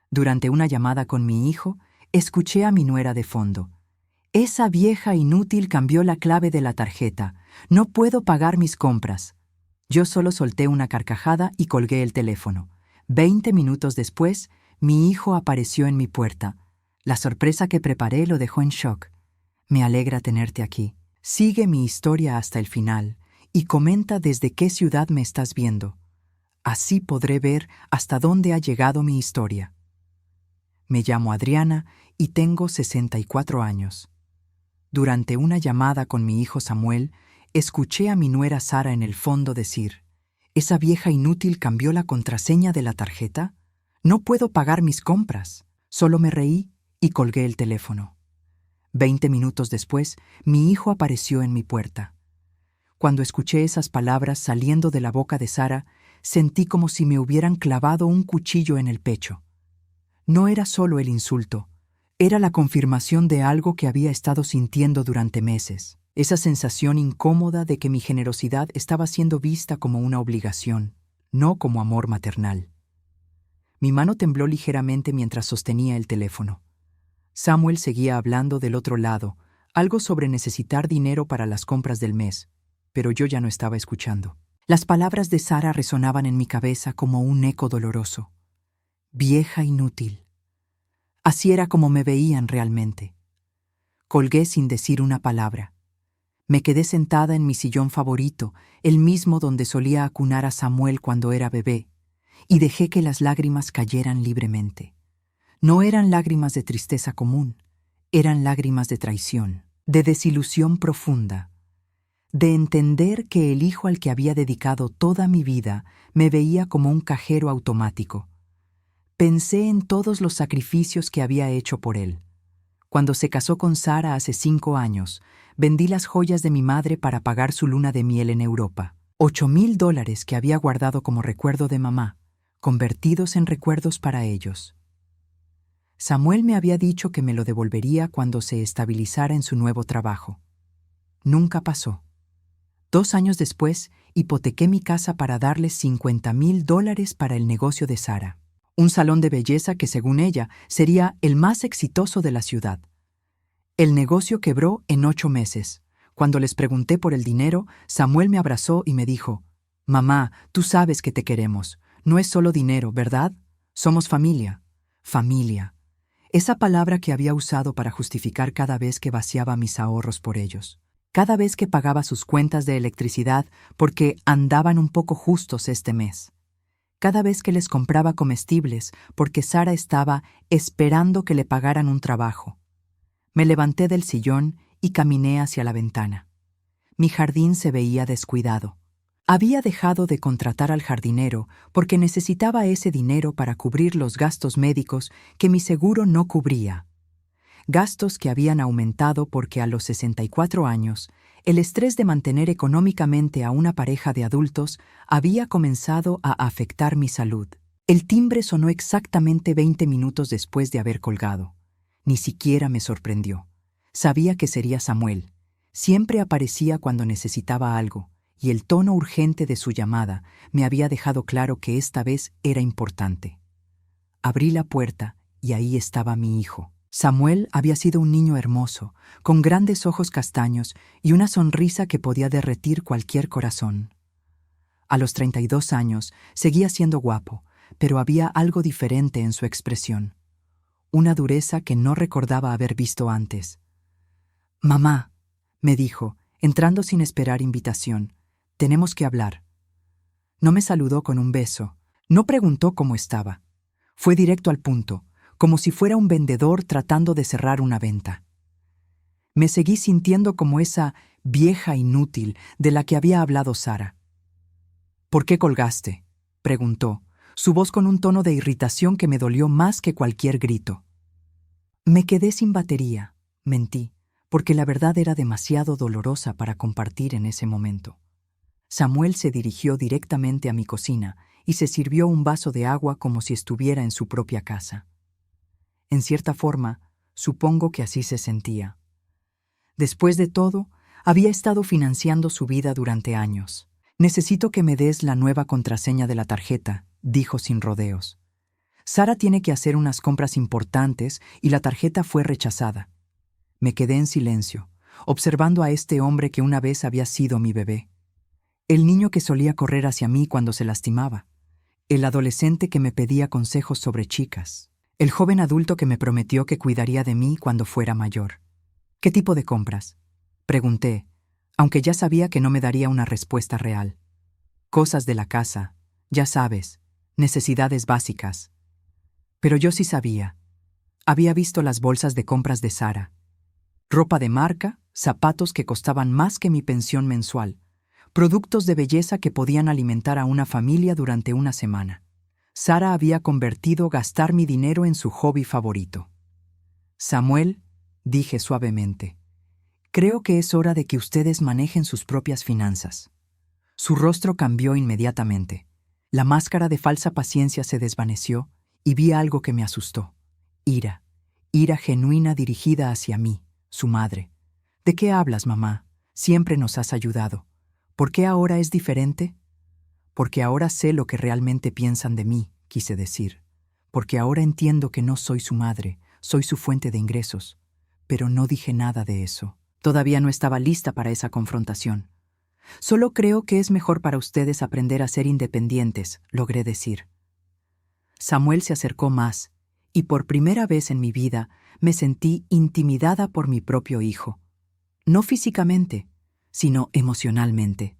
Durante una llamada con mi hijo, escuché a mi nuera de fondo. Esa vieja inútil cambió la clave de la tarjeta. No puedo pagar mis compras. Yo solo solté una carcajada y colgué el teléfono. 20 minutos después, mi hijo apareció en mi puerta. La sorpresa que preparé lo dejó en shock. Me alegra tenerte aquí. Sigue mi historia hasta el final y comenta desde qué ciudad me estás viendo. Así podré ver hasta dónde ha llegado mi historia. Me llamo Adriana y tengo 64 años. Durante una llamada con mi hijo Samuel, escuché a mi nuera Sara en el fondo decir: ¿Esa vieja inútil cambió la contraseña de la tarjeta? No puedo pagar mis compras. Solo me reí y colgué el teléfono. 20 minutos después, mi hijo apareció en mi puerta. Cuando escuché esas palabras saliendo de la boca de Sara, sentí como si me hubieran clavado un cuchillo en el pecho. No era solo el insulto, era la confirmación de algo que había estado sintiendo durante meses. Esa sensación incómoda de que mi generosidad estaba siendo vista como una obligación, no como amor maternal. Mi mano tembló ligeramente mientras sostenía el teléfono. Samuel seguía hablando del otro lado, algo sobre necesitar dinero para las compras del mes, pero yo ya no estaba escuchando. Las palabras de Sara resonaban en mi cabeza como un eco doloroso. Vieja inútil. Así era como me veían realmente. Colgué sin decir una palabra. Me quedé sentada en mi sillón favorito, el mismo donde solía acunar a Samuel cuando era bebé, y dejé que las lágrimas cayeran libremente. No eran lágrimas de tristeza común, eran lágrimas de traición, de desilusión profunda, de entender que el hijo al que había dedicado toda mi vida me veía como un cajero automático. Pensé en todos los sacrificios que había hecho por él. Cuando se casó con Sara hace 5 años, vendí las joyas de mi madre para pagar su luna de miel en Europa. $8,000 que había guardado como recuerdo de mamá, convertidos en recuerdos para ellos. Samuel me había dicho que me lo devolvería cuando se estabilizara en su nuevo trabajo. Nunca pasó. 2 años después, hipotequé mi casa para darles $50,000 para el negocio de Sara. Un salón de belleza que, según ella, sería el más exitoso de la ciudad. El negocio quebró en 8 meses. Cuando les pregunté por el dinero, Samuel me abrazó y me dijo: «Mamá, tú sabes que te queremos. No es solo dinero, ¿verdad? Somos familia». Familia. Esa palabra que había usado para justificar cada vez que vaciaba mis ahorros por ellos. Cada vez que pagaba sus cuentas de electricidad porque andaban un poco justos este mes. Cada vez que les compraba comestibles porque Sara estaba esperando que le pagaran un trabajo. Me levanté del sillón y caminé hacia la ventana. Mi jardín se veía descuidado. Había dejado de contratar al jardinero porque necesitaba ese dinero para cubrir los gastos médicos que mi seguro no cubría. Gastos que habían aumentado porque a los 64 años, el estrés de mantener económicamente a una pareja de adultos había comenzado a afectar mi salud. El timbre sonó exactamente 20 minutos después de haber colgado. Ni siquiera me sorprendió. Sabía que sería Samuel. Siempre aparecía cuando necesitaba algo, y el tono urgente de su llamada me había dejado claro que esta vez era importante. Abrí la puerta y ahí estaba mi hijo. Samuel había sido un niño hermoso, con grandes ojos castaños y una sonrisa que podía derretir cualquier corazón. A los 32 años seguía siendo guapo, pero había algo diferente en su expresión. Una dureza que no recordaba haber visto antes. «Mamá», me dijo, entrando sin esperar invitación, «tenemos que hablar». No me saludó con un beso, no preguntó cómo estaba. Fue directo al punto, como si fuera un vendedor tratando de cerrar una venta. Me seguí sintiendo como esa vieja inútil de la que había hablado Sara. «¿Por qué colgaste?», preguntó, su voz con un tono de irritación que me dolió más que cualquier grito. Me quedé sin batería, mentí, porque la verdad era demasiado dolorosa para compartir en ese momento. Samuel se dirigió directamente a mi cocina y se sirvió un vaso de agua como si estuviera en su propia casa. En cierta forma, supongo que así se sentía. Después de todo, había estado financiando su vida durante años. «Necesito que me des la nueva contraseña de la tarjeta», dijo sin rodeos. Sara tiene que hacer unas compras importantes y la tarjeta fue rechazada. Me quedé en silencio, observando a este hombre que una vez había sido mi bebé. El niño que solía correr hacia mí cuando se lastimaba. El adolescente que me pedía consejos sobre chicas. El joven adulto que me prometió que cuidaría de mí cuando fuera mayor. ¿Qué tipo de compras? Pregunté, aunque ya sabía que no me daría una respuesta real. Cosas de la casa, ya sabes, necesidades básicas. Pero yo sí sabía. Había visto las bolsas de compras de Sara. Ropa de marca, zapatos que costaban más que mi pensión mensual, productos de belleza que podían alimentar a una familia durante una semana. Sara había convertido gastar mi dinero en su hobby favorito. Samuel, dije suavemente, creo que es hora de que ustedes manejen sus propias finanzas. Su rostro cambió inmediatamente. La máscara de falsa paciencia se desvaneció y vi algo que me asustó. Ira. Ira genuina dirigida hacia mí, su madre. ¿De qué hablas, mamá? Siempre nos has ayudado. ¿Por qué ahora es diferente? Porque ahora sé lo que realmente piensan de mí, quise decir. Porque ahora entiendo que no soy su madre, soy su fuente de ingresos. Pero no dije nada de eso. Todavía no estaba lista para esa confrontación. Solo creo que es mejor para ustedes aprender a ser independientes, logré decir. Samuel se acercó más, y por primera vez en mi vida me sentí intimidada por mi propio hijo. No físicamente, sino emocionalmente.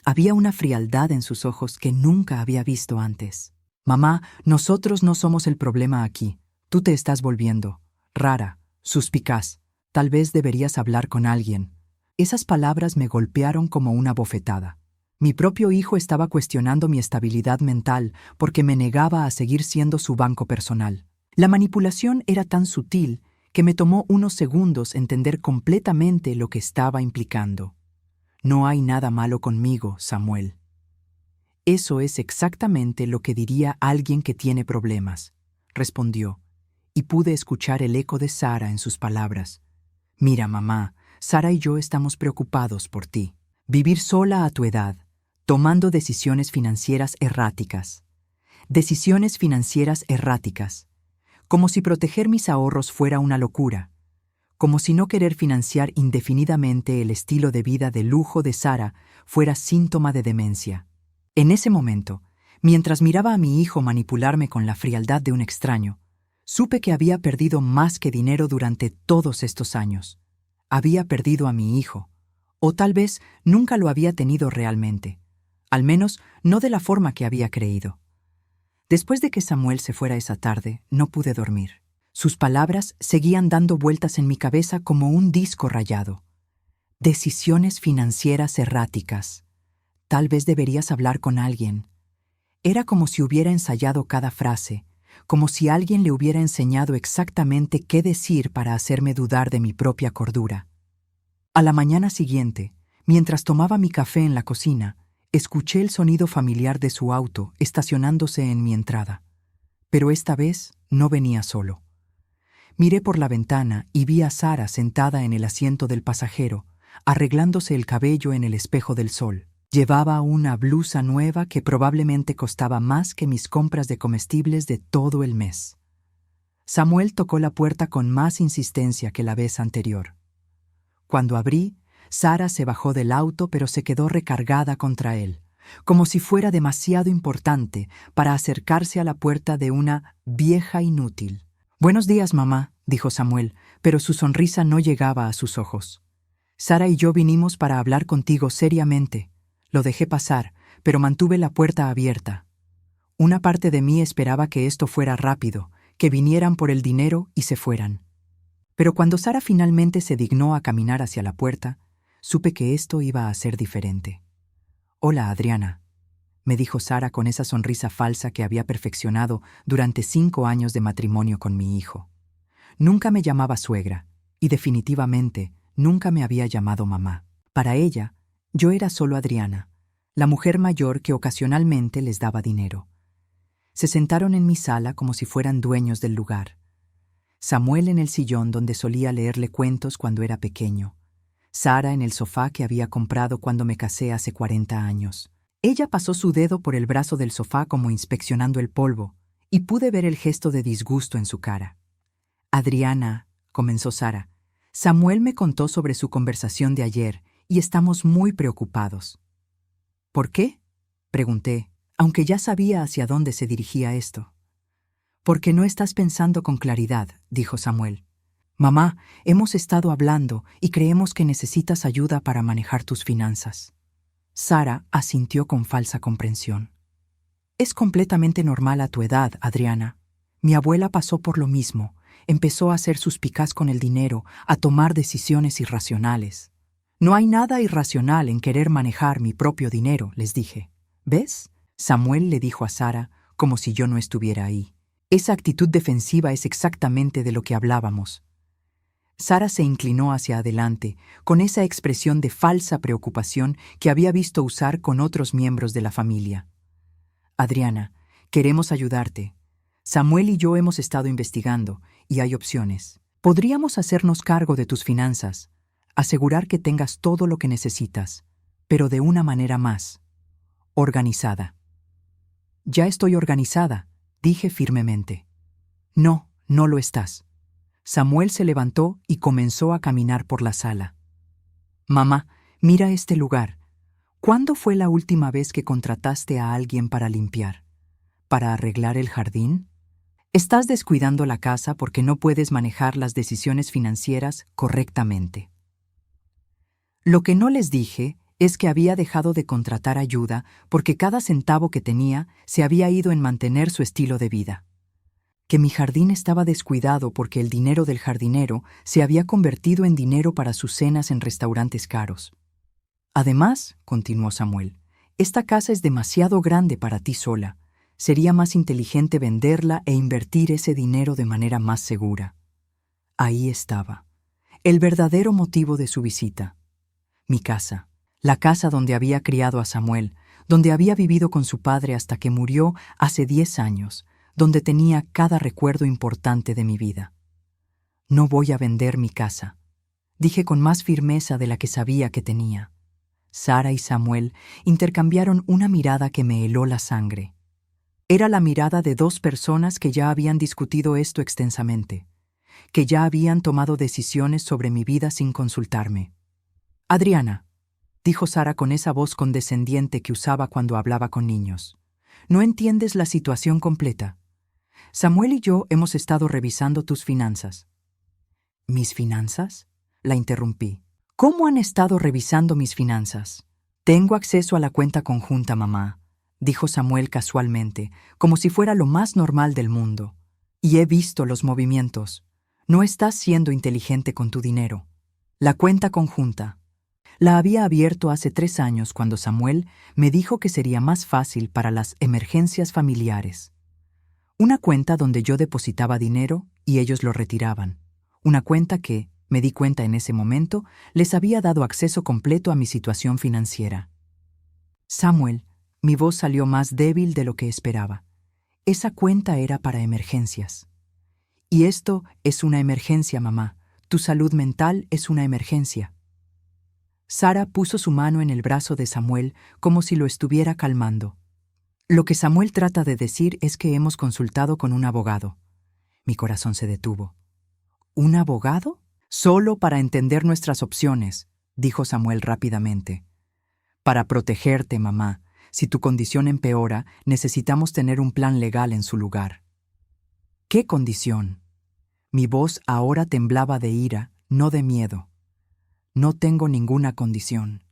Había una frialdad en sus ojos que nunca había visto antes. Mamá, nosotros no somos el problema aquí. Tú te estás volviendo rara, suspicaz. Tal vez deberías hablar con alguien. Esas palabras me golpearon como una bofetada. Mi propio hijo estaba cuestionando mi estabilidad mental porque me negaba a seguir siendo su banco personal. La manipulación era tan sutil que me tomó unos segundos entender completamente lo que estaba implicando. No hay nada malo conmigo, Samuel. Eso es exactamente lo que diría alguien que tiene problemas, respondió, y pude escuchar el eco de Sara en sus palabras. Mira, mamá, Sara y yo estamos preocupados por ti. Vivir sola a tu edad, tomando decisiones financieras erráticas. Decisiones financieras erráticas. Como si proteger mis ahorros fuera una locura. Como si no querer financiar indefinidamente el estilo de vida de lujo de Sara fuera síntoma de demencia. En ese momento, mientras miraba a mi hijo manipularme con la frialdad de un extraño, supe que había perdido más que dinero durante todos estos años. Había perdido a mi hijo, o tal vez nunca lo había tenido realmente, al menos no de la forma que había creído. Después de que Samuel se fuera esa tarde, no pude dormir. Sus palabras seguían dando vueltas en mi cabeza como un disco rayado. Decisiones financieras erráticas. Tal vez deberías hablar con alguien. Era como si hubiera ensayado cada frase, como si alguien le hubiera enseñado exactamente qué decir para hacerme dudar de mi propia cordura. A la mañana siguiente, mientras tomaba mi café en la cocina, escuché el sonido familiar de su auto estacionándose en mi entrada. Pero esta vez no venía solo. Miré por la ventana y vi a Sara sentada en el asiento del pasajero, arreglándose el cabello en el espejo del sol. Llevaba una blusa nueva que probablemente costaba más que mis compras de comestibles de todo el mes. Samuel tocó la puerta con más insistencia que la vez anterior. Cuando abrí, Sara se bajó del auto pero se quedó recargada contra él, como si fuera demasiado importante para acercarse a la puerta de una vieja inútil. «Buenos días, mamá», dijo Samuel, pero su sonrisa no llegaba a sus ojos. «Sara y yo vinimos para hablar contigo seriamente». Lo dejé pasar, pero mantuve la puerta abierta. Una parte de mí esperaba que esto fuera rápido, que vinieran por el dinero y se fueran. Pero cuando Sara finalmente se dignó a caminar hacia la puerta, supe que esto iba a ser diferente. «Hola, Adriana», me dijo Sara con esa sonrisa falsa que había perfeccionado durante 5 años de matrimonio con mi hijo. Nunca me llamaba suegra, y definitivamente nunca me había llamado mamá. Para ella, yo era solo Adriana, la mujer mayor que ocasionalmente les daba dinero. Se sentaron en mi sala como si fueran dueños del lugar. Samuel en el sillón donde solía leerle cuentos cuando era pequeño. Sara en el sofá que había comprado cuando me casé hace 40 años. Ella pasó su dedo por el brazo del sofá como inspeccionando el polvo, y pude ver el gesto de disgusto en su cara. Adriana, comenzó Sara, Samuel me contó sobre su conversación de ayer y estamos muy preocupados. ¿Por qué?, pregunté, aunque ya sabía hacia dónde se dirigía esto. Porque no estás pensando con claridad, dijo Samuel. Mamá, hemos estado hablando y creemos que necesitas ayuda para manejar tus finanzas. Sara asintió con falsa comprensión. Es completamente normal a tu edad, Adriana. Mi abuela pasó por lo mismo. Empezó a ser suspicaz con el dinero, a tomar decisiones irracionales. No hay nada irracional en querer manejar mi propio dinero, les dije. ¿Ves? Samuel le dijo a Sara, como si yo no estuviera ahí. Esa actitud defensiva es exactamente de lo que hablábamos. Sara se inclinó hacia adelante, con esa expresión de falsa preocupación que había visto usar con otros miembros de la familia. Adriana, queremos ayudarte. Samuel y yo hemos estado investigando, y hay opciones. Podríamos hacernos cargo de tus finanzas, asegurar que tengas todo lo que necesitas, pero de una manera más organizada. Ya estoy organizada, dije firmemente. No, no lo estás. Samuel se levantó y comenzó a caminar por la sala. Mamá, mira este lugar. ¿Cuándo fue la última vez que contrataste a alguien para limpiar? ¿Para arreglar el jardín? Estás descuidando la casa porque no puedes manejar las decisiones financieras correctamente. Lo que no les dije es que había dejado de contratar ayuda porque cada centavo que tenía se había ido en mantener su estilo de vida. Que mi jardín estaba descuidado porque el dinero del jardinero se había convertido en dinero para sus cenas en restaurantes caros. Además, continuó Samuel, esta casa es demasiado grande para ti sola. Sería más inteligente venderla e invertir ese dinero de manera más segura. Ahí estaba, el verdadero motivo de su visita. Mi casa, la casa donde había criado a Samuel, donde había vivido con su padre hasta que murió hace 10 años, donde tenía cada recuerdo importante de mi vida. No voy a vender mi casa, dije con más firmeza de la que sabía que tenía. Sara y Samuel intercambiaron una mirada que me heló la sangre. Era la mirada de dos personas que ya habían discutido esto extensamente, que ya habían tomado decisiones sobre mi vida sin consultarme. Adriana, dijo Sara con esa voz condescendiente que usaba cuando hablaba con niños, no entiendes la situación completa. Samuel y yo hemos estado revisando tus finanzas. ¿Mis finanzas?, la interrumpí. ¿Cómo han estado revisando mis finanzas? Tengo acceso a la cuenta conjunta, mamá, dijo Samuel casualmente, como si fuera lo más normal del mundo. Y he visto los movimientos. No estás siendo inteligente con tu dinero. La cuenta conjunta. La había abierto hace 3 años cuando Samuel me dijo que sería más fácil para las emergencias familiares. Una cuenta donde yo depositaba dinero y ellos lo retiraban. Una cuenta que, me di cuenta en ese momento, les había dado acceso completo a mi situación financiera. Samuel, mi voz salió más débil de lo que esperaba. Esa cuenta era para emergencias. Y esto es una emergencia, mamá. Tu salud mental es una emergencia. Sara puso su mano en el brazo de Samuel como si lo estuviera calmando. Lo que Samuel trata de decir es que hemos consultado con un abogado. Mi corazón se detuvo. ¿Un abogado? Solo para entender nuestras opciones, dijo Samuel rápidamente. Para protegerte, mamá. Si tu condición empeora, necesitamos tener un plan legal en su lugar. ¿Qué condición? Mi voz ahora temblaba de ira, no de miedo. No tengo ninguna condición.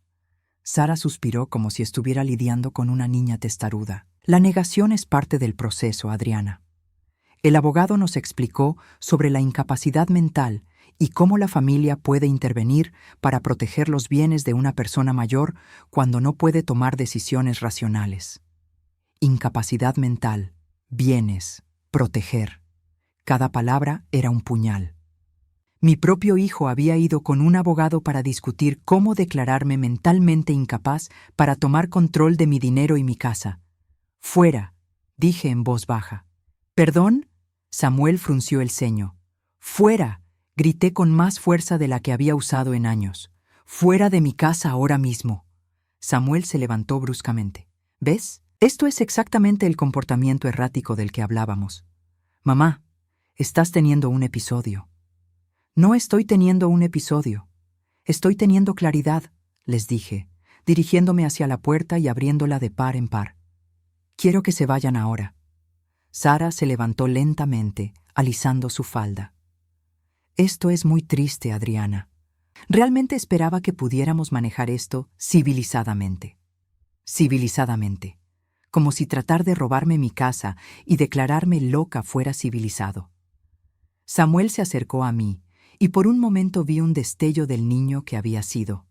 Sara suspiró como si estuviera lidiando con una niña testaruda. La negación es parte del proceso, Adriana. El abogado nos explicó sobre la incapacidad mental y cómo la familia puede intervenir para proteger los bienes de una persona mayor cuando no puede tomar decisiones racionales. Incapacidad mental, bienes, proteger. Cada palabra era un puñal. Mi propio hijo había ido con un abogado para discutir cómo declararme mentalmente incapaz para tomar control de mi dinero y mi casa. «Fuera», dije en voz baja. «¿Perdón?», Samuel frunció el ceño. «Fuera», grité con más fuerza de la que había usado en años. «Fuera de mi casa ahora mismo». Samuel se levantó bruscamente. «¿Ves? Esto es exactamente el comportamiento errático del que hablábamos. Mamá, estás teniendo un episodio. No estoy teniendo un episodio. Estoy teniendo claridad, les dije, dirigiéndome hacia la puerta y abriéndola de par en par. Quiero que se vayan ahora. Sara se levantó lentamente, alisando su falda. Esto es muy triste, Adriana. Realmente esperaba que pudiéramos manejar esto civilizadamente. Civilizadamente. Como si tratar de robarme mi casa y declararme loca fuera civilizado. Samuel se acercó a mí, y por un momento vi un destello del niño que había sido.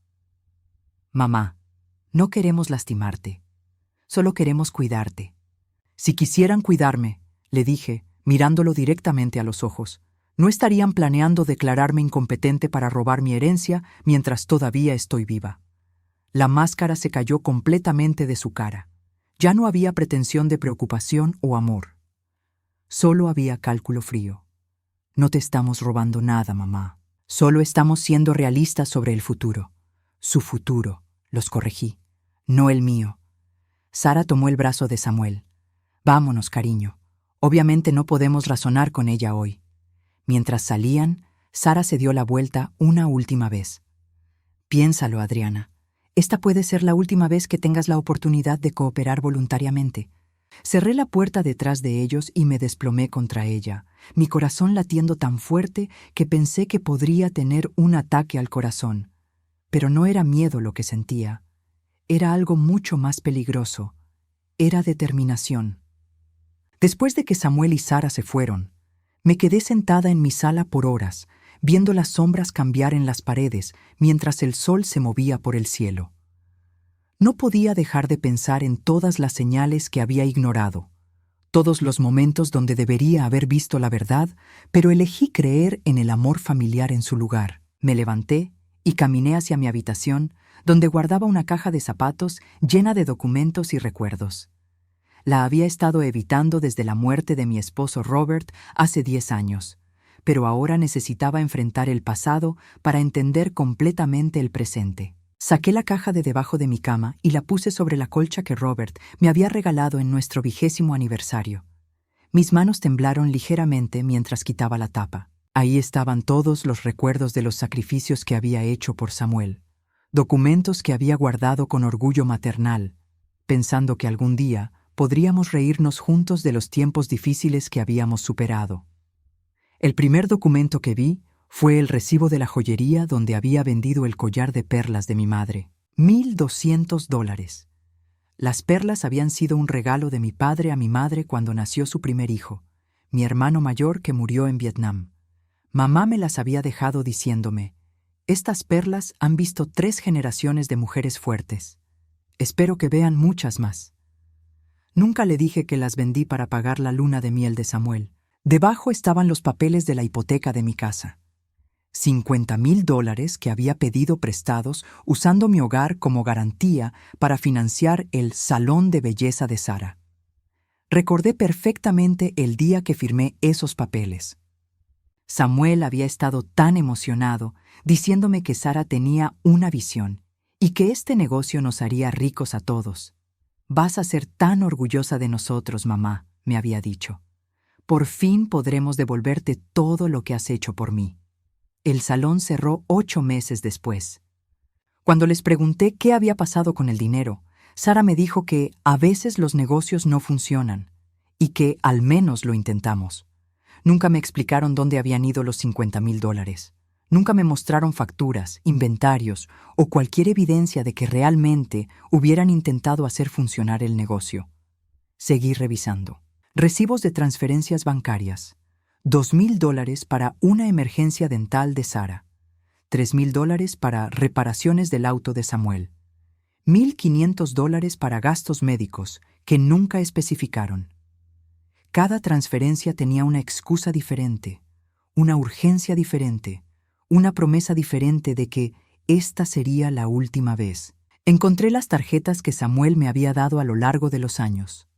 Mamá, no queremos lastimarte. Solo queremos cuidarte. Si quisieran cuidarme, le dije, mirándolo directamente a los ojos, no estarían planeando declararme incompetente para robar mi herencia mientras todavía estoy viva. La máscara se cayó completamente de su cara. Ya no había pretensión de preocupación o amor. Solo había cálculo frío. No te estamos robando nada, mamá. Solo estamos siendo realistas sobre el futuro. Su futuro, los corregí, no el mío. Sara tomó el brazo de Samuel. Vámonos, cariño. Obviamente no podemos razonar con ella hoy. Mientras salían, Sara se dio la vuelta una última vez. Piénsalo, Adriana. Esta puede ser la última vez que tengas la oportunidad de cooperar voluntariamente. Cerré la puerta detrás de ellos y me desplomé contra ella, mi corazón latiendo tan fuerte que pensé que podría tener un ataque al corazón. Pero no era miedo lo que sentía. Era algo mucho más peligroso. Era determinación. Después de que Samuel y Sara se fueron, me quedé sentada en mi sala por horas, viendo las sombras cambiar en las paredes mientras el sol se movía por el cielo. No podía dejar de pensar en todas las señales que había ignorado, todos los momentos donde debería haber visto la verdad, pero elegí creer en el amor familiar en su lugar. Me levanté y caminé hacia mi habitación, donde guardaba una caja de zapatos llena de documentos y recuerdos. La había estado evitando desde la muerte de mi esposo Robert hace 10 años, pero ahora necesitaba enfrentar el pasado para entender completamente el presente. Saqué la caja de debajo de mi cama y la puse sobre la colcha que Robert me había regalado en nuestro 20º aniversario. Mis manos temblaron ligeramente mientras quitaba la tapa. Ahí estaban todos los recuerdos de los sacrificios que había hecho por Samuel, documentos que había guardado con orgullo maternal, pensando que algún día podríamos reírnos juntos de los tiempos difíciles que habíamos superado. El primer documento que vi fue el recibo de la joyería donde había vendido el collar de perlas de mi madre. $1,200. Las perlas habían sido un regalo de mi padre a mi madre cuando nació su primer hijo, mi hermano mayor que murió en Vietnam. Mamá me las había dejado diciéndome, estas perlas han visto 3 generaciones de mujeres fuertes. Espero que vean muchas más. Nunca le dije que las vendí para pagar la luna de miel de Samuel. Debajo estaban los papeles de la hipoteca de mi casa. $50,000 que había pedido prestados usando mi hogar como garantía para financiar el salón de belleza de Sara. Recordé perfectamente el día que firmé esos papeles. Samuel había estado tan emocionado, diciéndome que Sara tenía una visión y que este negocio nos haría ricos a todos. Vas a ser tan orgullosa de nosotros, mamá, me había dicho. Por fin podremos devolverte todo lo que has hecho por mí. El salón cerró 8 meses después. Cuando les pregunté qué había pasado con el dinero, Sara me dijo que a veces los negocios no funcionan y que al menos lo intentamos. Nunca me explicaron dónde habían ido los $50,000. Nunca me mostraron facturas, inventarios o cualquier evidencia de que realmente hubieran intentado hacer funcionar el negocio. Seguí revisando. Recibos de transferencias bancarias. $2,000 para una emergencia dental de Sara. $3,000 para reparaciones del auto de Samuel. $1,500 para gastos médicos que nunca especificaron. Cada transferencia tenía una excusa diferente, una urgencia diferente, una promesa diferente de que esta sería la última vez. Encontré las tarjetas que Samuel me había dado a lo largo de los años.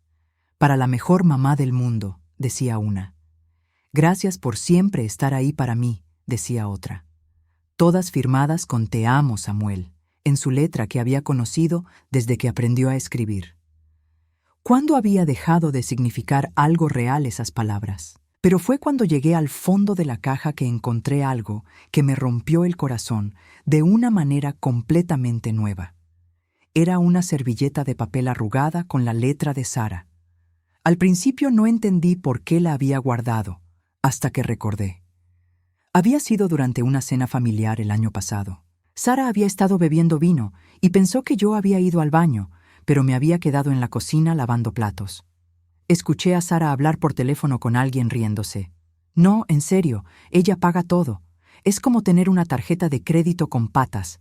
Para la mejor mamá del mundo, decía una. Gracias por siempre estar ahí para mí, decía otra. Todas firmadas con Te amo, Samuel, en su letra que había conocido desde que aprendió a escribir. ¿Cuándo había dejado de significar algo real esas palabras? Pero fue cuando llegué al fondo de la caja que encontré algo que me rompió el corazón de una manera completamente nueva. Era una servilleta de papel arrugada con la letra de Sara. Al principio no entendí por qué la había guardado, hasta que recordé. Había sido durante una cena familiar el año pasado. Sara había estado bebiendo vino y pensó que yo había ido al baño, pero me había quedado en la cocina lavando platos. Escuché a Sara hablar por teléfono con alguien riéndose. No, en serio, ella paga todo. Es como tener una tarjeta de crédito con patas.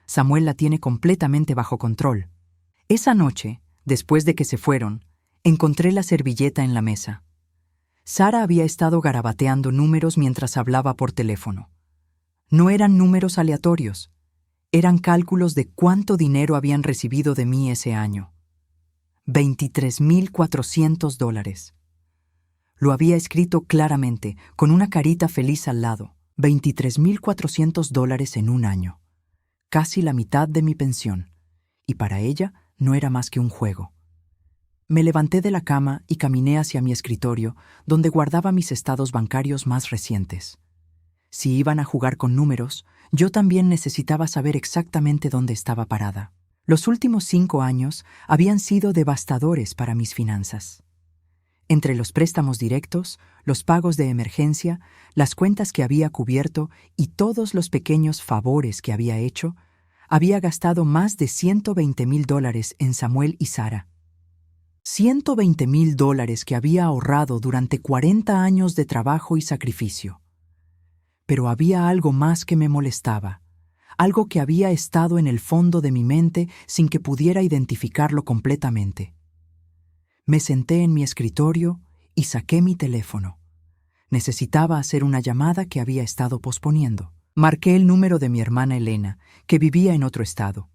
Samuel la tiene completamente bajo control. Esa noche, después de que se fueron, encontré la servilleta en la mesa. Sara había estado garabateando números mientras hablaba por teléfono. No eran números aleatorios. Eran cálculos de cuánto dinero habían recibido de mí ese año. $23,400. Lo había escrito claramente, con una carita feliz al lado. $23,400 en un año. Casi la mitad de mi pensión. Y para ella no era más que un juego. Me levanté de la cama y caminé hacia mi escritorio, donde guardaba mis estados bancarios más recientes. Si iban a jugar con números, yo también necesitaba saber exactamente dónde estaba parada. Los últimos 5 años habían sido devastadores para mis finanzas. Entre los préstamos directos, los pagos de emergencia, las cuentas que había cubierto y todos los pequeños favores que había hecho, había gastado más de $120,000 en Samuel y Sara. $120,000 que había ahorrado durante 40 años de trabajo y sacrificio. Pero había algo más que me molestaba, algo que había estado en el fondo de mi mente sin que pudiera identificarlo completamente. Me senté en mi escritorio y saqué mi teléfono. Necesitaba hacer una llamada que había estado posponiendo. Marqué el número de mi hermana Elena, que vivía en otro estado.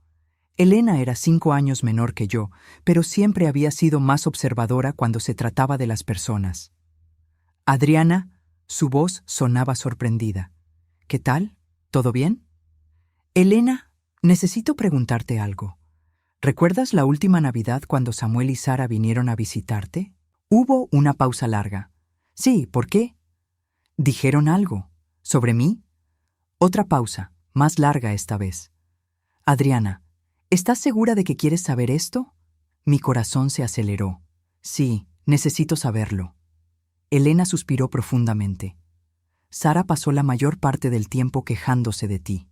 Elena era 5 años menor que yo, pero siempre había sido más observadora cuando se trataba de las personas. Adriana, su voz sonaba sorprendida. ¿Qué tal? ¿Todo bien? Elena, necesito preguntarte algo. ¿Recuerdas la última Navidad cuando Samuel y Sara vinieron a visitarte? Hubo una pausa larga. Sí, ¿por qué? ¿Dijeron algo? ¿Sobre mí? Otra pausa, más larga esta vez. Adriana, ¿estás segura de que quieres saber esto? Mi corazón se aceleró. Sí, necesito saberlo. Elena suspiró profundamente. Sara pasó la mayor parte del tiempo quejándose de ti.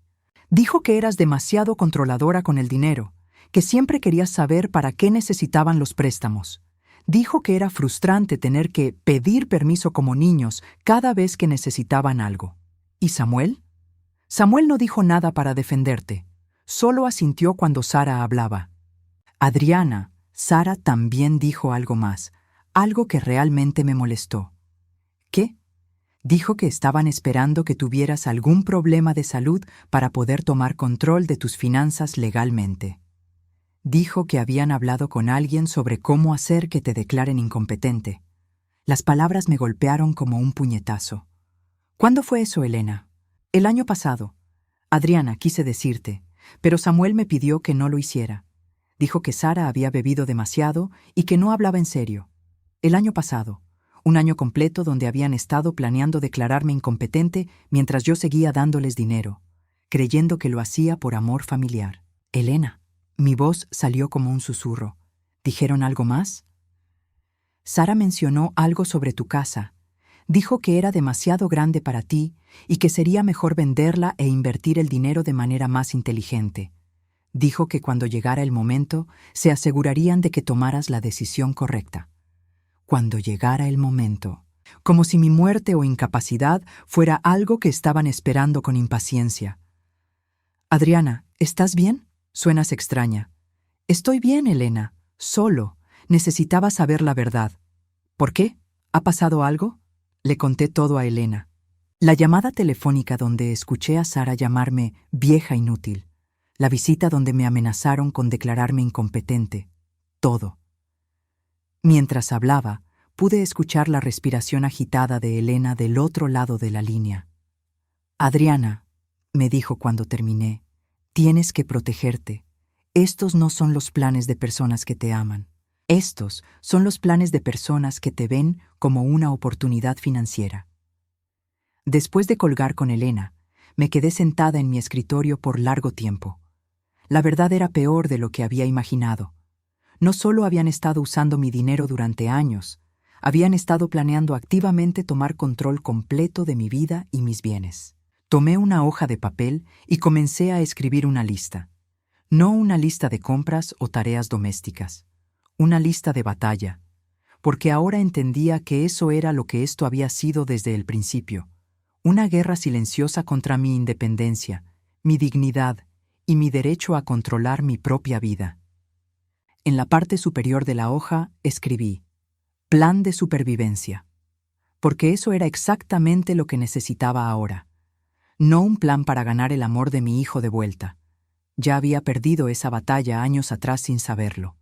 Dijo que eras demasiado controladora con el dinero, que siempre querías saber para qué necesitaban los préstamos. Dijo que era frustrante tener que pedir permiso como niños cada vez que necesitaban algo. ¿Y Samuel? Samuel no dijo nada para defenderte. Solo asintió cuando Sara hablaba. Adriana, Sara también dijo algo más, algo que realmente me molestó. ¿Qué? Dijo que estaban esperando que tuvieras algún problema de salud para poder tomar control de tus finanzas legalmente. Dijo que habían hablado con alguien sobre cómo hacer que te declaren incompetente. Las palabras me golpearon como un puñetazo. ¿Cuándo fue eso, Elena? El año pasado. Adriana, quise decirte, pero Samuel me pidió que no lo hiciera. Dijo que Sara había bebido demasiado y que no hablaba en serio. El año pasado. Un año completo donde habían estado planeando declararme incompetente mientras yo seguía dándoles dinero, creyendo que lo hacía por amor familiar. Elena, mi voz salió como un susurro. ¿Dijeron algo más? Sara mencionó algo sobre tu casa. Dijo que era demasiado grande para ti y que sería mejor venderla e invertir el dinero de manera más inteligente. Dijo que cuando llegara el momento, se asegurarían de que tomaras la decisión correcta. Cuando llegara el momento, como si mi muerte o incapacidad fuera algo que estaban esperando con impaciencia. Adriana, ¿estás bien? Suenas extraña. Estoy bien, Elena. Solo. Necesitaba saber la verdad. ¿Por qué? ¿Ha pasado algo? Le conté todo a Elena. La llamada telefónica donde escuché a Sara llamarme vieja inútil. La visita donde me amenazaron con declararme incompetente. Todo. Mientras hablaba, pude escuchar la respiración agitada de Elena del otro lado de la línea. Adriana, me dijo cuando terminé, tienes que protegerte. Estos no son los planes de personas que te aman. Estos son los planes de personas que te ven como una oportunidad financiera. Después de colgar con Elena, me quedé sentada en mi escritorio por largo tiempo. La verdad era peor de lo que había imaginado. No solo habían estado usando mi dinero durante años, habían estado planeando activamente tomar control completo de mi vida y mis bienes. Tomé una hoja de papel y comencé a escribir una lista. No una lista de compras o tareas domésticas, una lista de batalla, porque ahora entendía que eso era lo que esto había sido desde el principio. Una guerra silenciosa contra mi independencia, mi dignidad y mi derecho a controlar mi propia vida. En la parte superior de la hoja escribí, Plan de supervivencia, porque eso era exactamente lo que necesitaba ahora. No un plan para ganar el amor de mi hijo de vuelta. Ya había perdido esa batalla años atrás sin saberlo.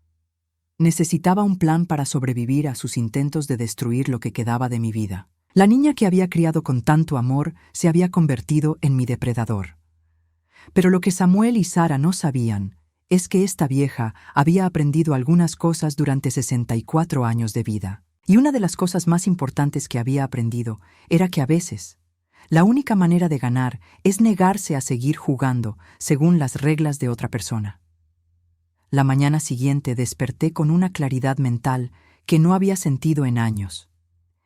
Necesitaba un plan para sobrevivir a sus intentos de destruir lo que quedaba de mi vida. La niña que había criado con tanto amor se había convertido en mi depredador. Pero lo que Samuel y Sara no sabían es que esta vieja había aprendido algunas cosas durante 64 años de vida. Y una de las cosas más importantes que había aprendido era que a veces, la única manera de ganar es negarse a seguir jugando según las reglas de otra persona. La mañana siguiente desperté con una claridad mental que no había sentido en años.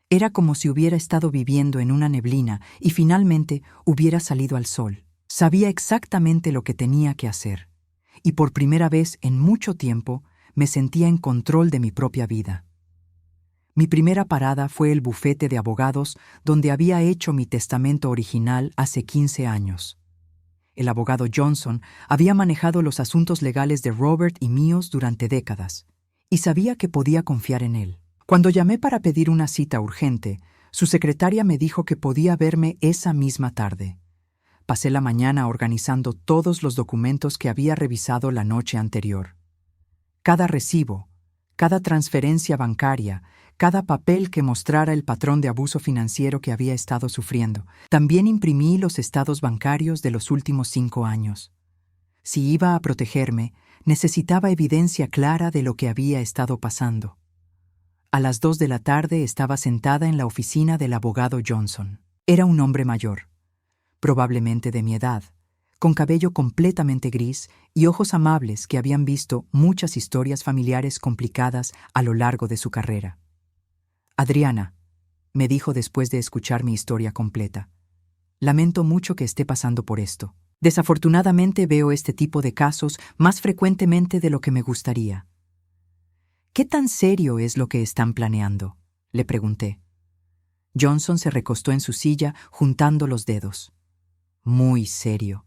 Era como si hubiera estado viviendo en una neblina y finalmente hubiera salido al sol. Sabía exactamente lo que tenía que hacer, y por primera vez en mucho tiempo me sentía en control de mi propia vida. Mi primera parada fue el bufete de abogados donde había hecho mi testamento original hace 15 años. El abogado Johnson había manejado los asuntos legales de Robert y míos durante décadas, y sabía que podía confiar en él. Cuando llamé para pedir una cita urgente, su secretaria me dijo que podía verme esa misma tarde. Pasé la mañana organizando todos los documentos que había revisado la noche anterior. Cada recibo, cada transferencia bancaria, cada papel que mostrara el patrón de abuso financiero que había estado sufriendo. También imprimí los estados bancarios de los últimos 5 años. Si iba a protegerme, necesitaba evidencia clara de lo que había estado pasando. A las 2 de la tarde estaba sentada en la oficina del abogado Johnson. Era un hombre mayor, probablemente de mi edad, con cabello completamente gris y ojos amables que habían visto muchas historias familiares complicadas a lo largo de su carrera. Adriana, me dijo después de escuchar mi historia completa, lamento mucho que esté pasando por esto. Desafortunadamente veo este tipo de casos más frecuentemente de lo que me gustaría. ¿Qué tan serio es lo que están planeando?, le pregunté. Johnson se recostó en su silla juntando los dedos. Muy serio.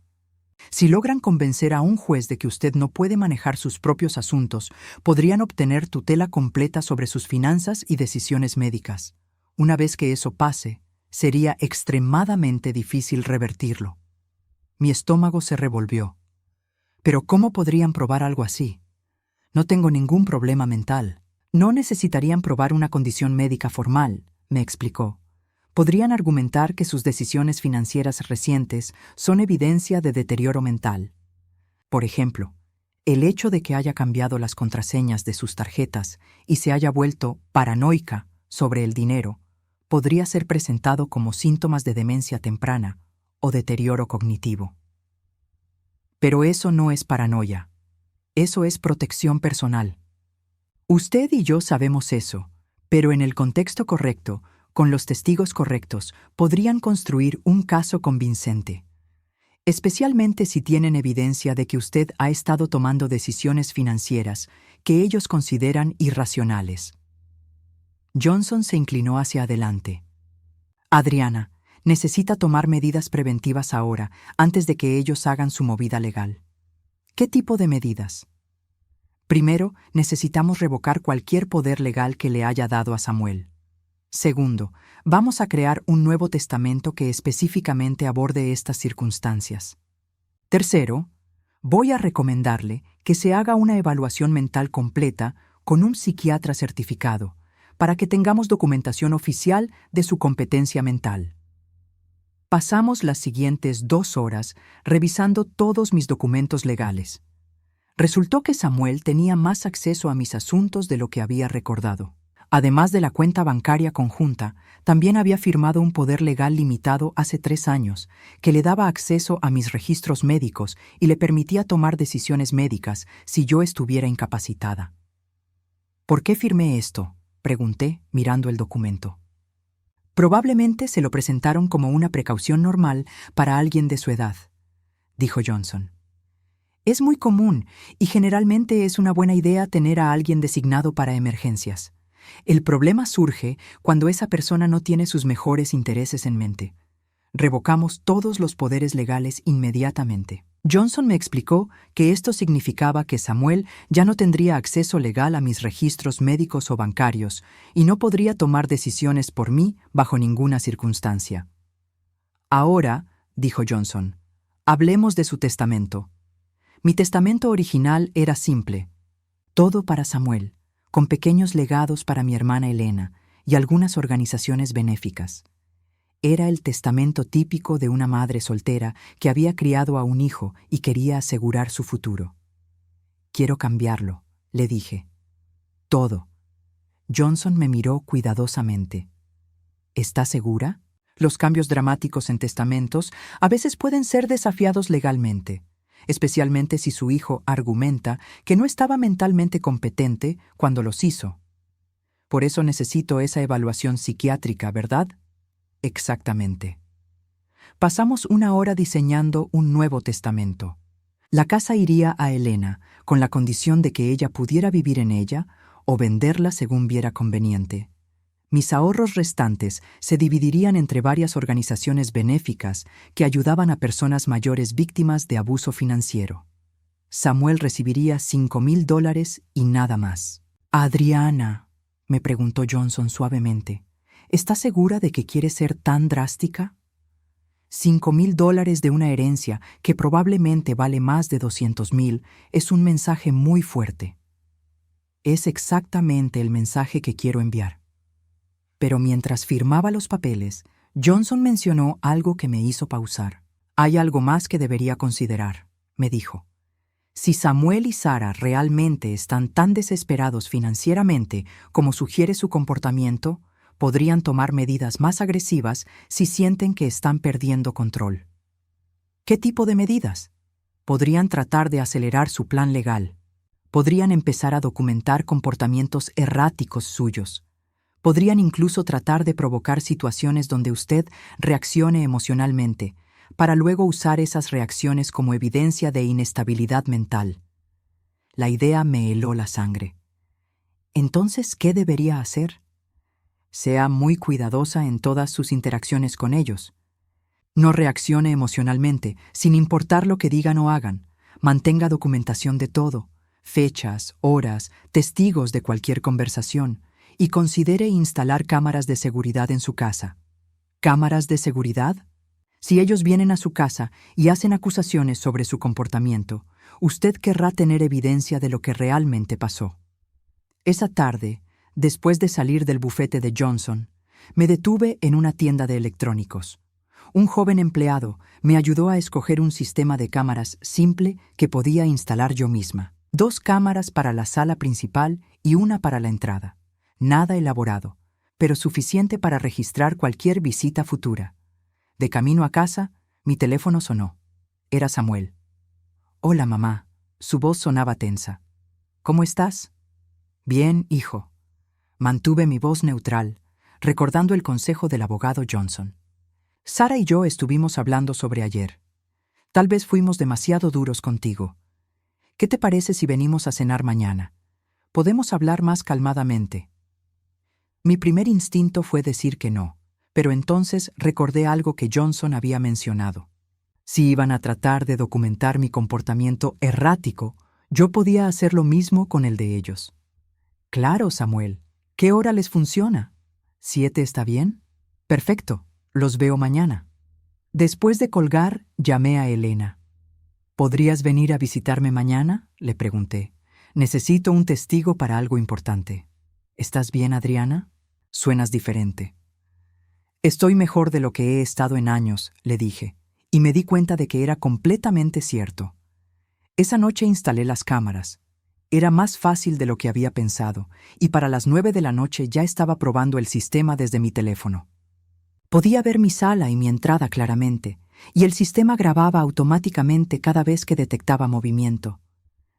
Si logran convencer a un juez de que usted no puede manejar sus propios asuntos, podrían obtener tutela completa sobre sus finanzas y decisiones médicas. Una vez que eso pase, sería extremadamente difícil revertirlo. Mi estómago se revolvió. ¿Pero cómo podrían probar algo así? No tengo ningún problema mental. No necesitarían probar una condición médica formal, me explicó. Podrían argumentar que sus decisiones financieras recientes son evidencia de deterioro mental. Por ejemplo, el hecho de que haya cambiado las contraseñas de sus tarjetas y se haya vuelto paranoica sobre el dinero podría ser presentado como síntomas de demencia temprana o deterioro cognitivo. Pero eso no es paranoia. Eso es protección personal. Usted y yo sabemos eso, pero en el contexto correcto, con los testigos correctos, podrían construir un caso convincente. Especialmente si tienen evidencia de que usted ha estado tomando decisiones financieras que ellos consideran irracionales. Johnson se inclinó hacia adelante. Adriana, necesita tomar medidas preventivas ahora, antes de que ellos hagan su movida legal. ¿Qué tipo de medidas? Primero, necesitamos revocar cualquier poder legal que le haya dado a Samuel. Segundo, vamos a crear un nuevo testamento que específicamente aborde estas circunstancias. Tercero, voy a recomendarle que se haga una evaluación mental completa con un psiquiatra certificado, para que tengamos documentación oficial de su competencia mental. Pasamos las siguientes 2 horas revisando todos mis documentos legales. Resultó que Samuel tenía más acceso a mis asuntos de lo que había recordado. Además de la cuenta bancaria conjunta, también había firmado un poder legal limitado hace 3 años, que le daba acceso a mis registros médicos y le permitía tomar decisiones médicas si yo estuviera incapacitada. ¿Por qué firmé esto?, pregunté, mirando el documento. Probablemente se lo presentaron como una precaución normal para alguien de su edad, dijo Johnson. Es muy común y generalmente es una buena idea tener a alguien designado para emergencias. El problema surge cuando esa persona no tiene sus mejores intereses en mente. Revocamos todos los poderes legales inmediatamente. Johnson me explicó que esto significaba que Samuel ya no tendría acceso legal a mis registros médicos o bancarios y no podría tomar decisiones por mí bajo ninguna circunstancia. Ahora, dijo Johnson, hablemos de su testamento. Mi testamento original era simple. Todo para Samuel, con pequeños legados para mi hermana Elena y algunas organizaciones benéficas. Era el testamento típico de una madre soltera que había criado a un hijo y quería asegurar su futuro. Quiero cambiarlo, le dije. Todo. Johnson me miró cuidadosamente. ¿Está segura? Los cambios dramáticos en testamentos a veces pueden ser desafiados legalmente, especialmente si su hijo argumenta que no estaba mentalmente competente cuando los hizo. Por eso necesito esa evaluación psiquiátrica, ¿verdad? Exactamente. Pasamos 1 hora diseñando un nuevo testamento. La casa iría a Elena, con la condición de que ella pudiera vivir en ella o venderla según viera conveniente. Mis ahorros restantes se dividirían entre varias organizaciones benéficas que ayudaban a personas mayores víctimas de abuso financiero. Samuel recibiría $5,000 y nada más. Adriana, me preguntó Johnson suavemente, ¿está segura de que quiere ser tan drástica? $5,000 de una herencia que probablemente vale más de 200,000 es un mensaje muy fuerte. Es exactamente el mensaje que quiero enviar. Pero mientras firmaba los papeles, Johnson mencionó algo que me hizo pausar. Hay algo más que debería considerar, me dijo. Si Samuel y Sarah realmente están tan desesperados financieramente como sugiere su comportamiento, podrían tomar medidas más agresivas si sienten que están perdiendo control. ¿Qué tipo de medidas? Podrían tratar de acelerar su plan legal. Podrían empezar a documentar comportamientos erráticos suyos. Podrían incluso tratar de provocar situaciones donde usted reaccione emocionalmente, para luego usar esas reacciones como evidencia de inestabilidad mental. La idea me heló la sangre. Entonces, ¿qué debería hacer? Sea muy cuidadosa en todas sus interacciones con ellos. No reaccione emocionalmente, sin importar lo que digan o hagan. Mantenga documentación de todo, fechas, horas, testigos de cualquier conversación, y considere instalar cámaras de seguridad en su casa. ¿Cámaras de seguridad? Si ellos vienen a su casa y hacen acusaciones sobre su comportamiento, usted querrá tener evidencia de lo que realmente pasó. Esa tarde, después de salir del bufete de Johnson, me detuve en una tienda de electrónicos. Un joven empleado me ayudó a escoger un sistema de cámaras simple que podía instalar yo misma. 2 cámaras para la sala principal y 1 para la entrada. Nada elaborado, pero suficiente para registrar cualquier visita futura. De camino a casa, mi teléfono sonó. Era Samuel. «Hola, mamá». Su voz sonaba tensa. «¿Cómo estás?» «Bien, hijo». Mantuve mi voz neutral, recordando el consejo del abogado Johnson. «Sarah y yo estuvimos hablando sobre ayer. Tal vez fuimos demasiado duros contigo. ¿Qué te parece si venimos a cenar mañana? Podemos hablar más calmadamente». Mi primer instinto fue decir que no, pero entonces recordé algo que Johnson había mencionado. Si iban a tratar de documentar mi comportamiento errático, yo podía hacer lo mismo con el de ellos. «Claro, Samuel. ¿Qué hora les funciona? ¿7 está bien? Perfecto. Los veo mañana». Después de colgar, llamé a Elena. «¿Podrías venir a visitarme mañana?», le pregunté. «Necesito un testigo para algo importante». «¿Estás bien, Adriana? Suenas diferente». «Estoy mejor de lo que he estado en años», le dije, y me di cuenta de que era completamente cierto. Esa noche instalé las cámaras. Era más fácil de lo que había pensado, y para las 9 de la noche ya estaba probando el sistema desde mi teléfono. Podía ver mi sala y mi entrada claramente, y el sistema grababa automáticamente cada vez que detectaba movimiento.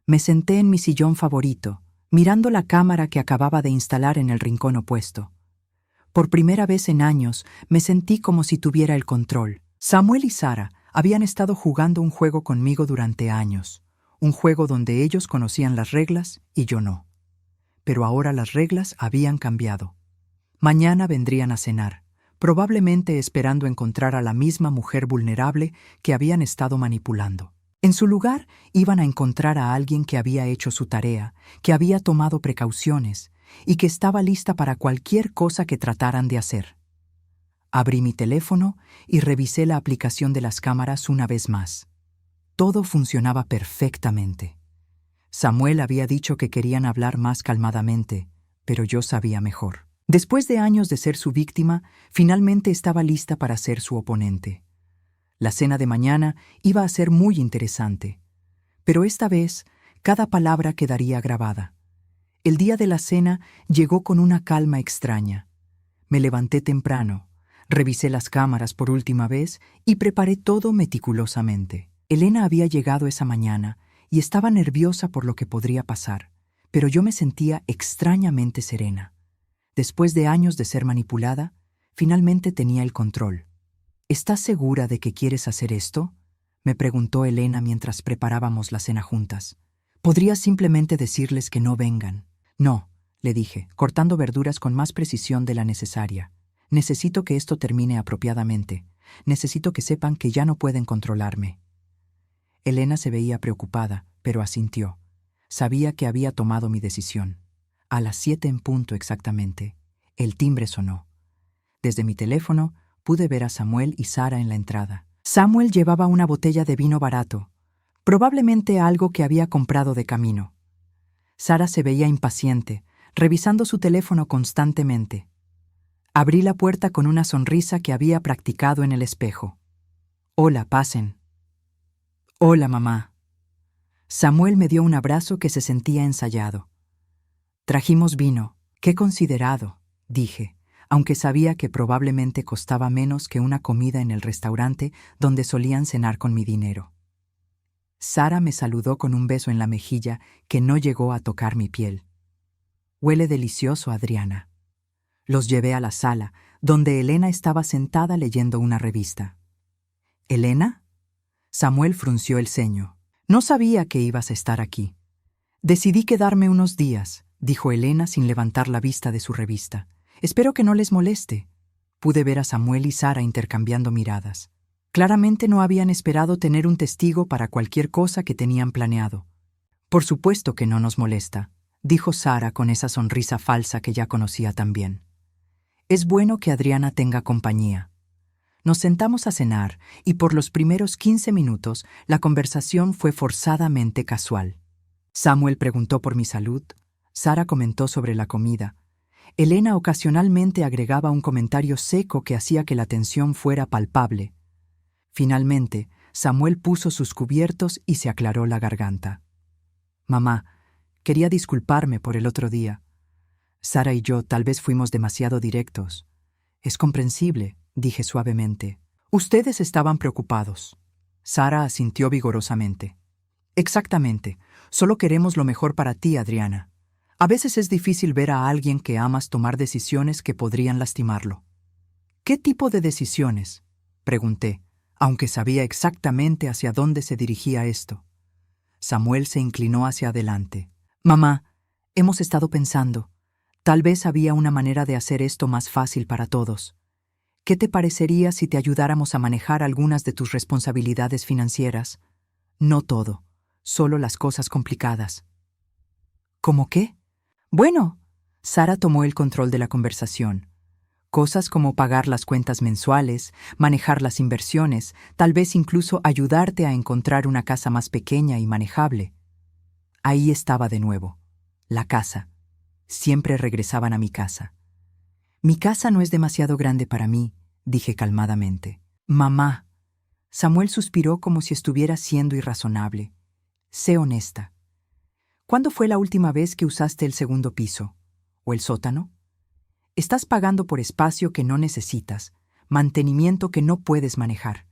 Me senté en mi sillón favorito, mirando la cámara que acababa de instalar en el rincón opuesto. Por primera vez en años me sentí como si tuviera el control. Samuel y Sara habían estado jugando un juego conmigo durante años, un juego donde ellos conocían las reglas y yo no. Pero ahora las reglas habían cambiado. Mañana vendrían a cenar, probablemente esperando encontrar a la misma mujer vulnerable que habían estado manipulando. En su lugar, iban a encontrar a alguien que había hecho su tarea, que había tomado precauciones y que estaba lista para cualquier cosa que trataran de hacer. Abrí mi teléfono y revisé la aplicación de las cámaras una vez más. Todo funcionaba perfectamente. Samuel había dicho que querían hablar más calmadamente, pero yo sabía mejor. Después de años de ser su víctima, finalmente estaba lista para ser su oponente. La cena de mañana iba a ser muy interesante, pero esta vez cada palabra quedaría grabada. El día de la cena llegó con una calma extraña. Me levanté temprano, revisé las cámaras por última vez y preparé todo meticulosamente. Elena había llegado esa mañana y estaba nerviosa por lo que podría pasar, pero yo me sentía extrañamente serena. Después de años de ser manipulada, finalmente tenía el control. ¿Estás segura de que quieres hacer esto?, me preguntó Elena mientras preparábamos la cena juntas. ¿Podrías simplemente decirles que no vengan? No, le dije, cortando verduras con más precisión de la necesaria. Necesito que esto termine apropiadamente. Necesito que sepan que ya no pueden controlarme. Elena se veía preocupada, pero asintió. Sabía que había tomado mi decisión. A las 7 en punto exactamente, el timbre sonó. Desde mi teléfono pude ver a Samuel y Sara en la entrada. Samuel llevaba una botella de vino barato, probablemente algo que había comprado de camino. Sara se veía impaciente, revisando su teléfono constantemente. Abrí la puerta con una sonrisa que había practicado en el espejo. «Hola, pasen». «Hola, mamá». Samuel me dio un abrazo que se sentía ensayado. «Trajimos vino. Qué considerado», dije, aunque sabía que probablemente costaba menos que una comida en el restaurante donde solían cenar con mi dinero. Sara me saludó con un beso en la mejilla que no llegó a tocar mi piel. «Huele delicioso, Adriana». Los llevé a la sala, donde Elena estaba sentada leyendo una revista. «¿Elena?» Samuel frunció el ceño. «No sabía que ibas a estar aquí». «Decidí quedarme unos días», dijo Elena sin levantar la vista de su revista. «Espero que no les moleste». Pude ver a Samuel y Sara intercambiando miradas. Claramente no habían esperado tener un testigo para cualquier cosa que tenían planeado. «Por supuesto que no nos molesta», dijo Sara con esa sonrisa falsa que ya conocía tan bien. «Es bueno que Adriana tenga compañía». Nos sentamos a cenar y por los primeros 15 minutos la conversación fue forzadamente casual. Samuel preguntó por mi salud, Sara comentó sobre la comida. Elena ocasionalmente agregaba un comentario seco que hacía que la tensión fuera palpable. Finalmente, Samuel puso sus cubiertos y se aclaró la garganta. «Mamá, quería disculparme por el otro día. Sara y yo tal vez fuimos demasiado directos. Es comprensible», dije suavemente. «Ustedes estaban preocupados». Sara asintió vigorosamente. «Exactamente. Solo queremos lo mejor para ti, Adriana. A veces es difícil ver a alguien que amas tomar decisiones que podrían lastimarlo». «¿Qué tipo de decisiones?», pregunté, aunque sabía exactamente hacia dónde se dirigía esto. Samuel se inclinó hacia adelante. «Mamá, hemos estado pensando. Tal vez había una manera de hacer esto más fácil para todos. ¿Qué te parecería si te ayudáramos a manejar algunas de tus responsabilidades financieras? No todo, solo las cosas complicadas». «¿Cómo qué?». «Bueno», Sara tomó el control de la conversación. «Cosas como pagar las cuentas mensuales, manejar las inversiones, tal vez incluso ayudarte a encontrar una casa más pequeña y manejable». Ahí estaba de nuevo. La casa. Siempre regresaban a mi casa. «Mi casa no es demasiado grande para mí», dije calmadamente. «Mamá». Samuel suspiró como si estuviera siendo irrazonable. Sé honesta. ¿Cuándo fue la última vez que usaste el segundo piso? ¿O el sótano? Estás pagando por espacio que no necesitas, mantenimiento que no puedes manejar.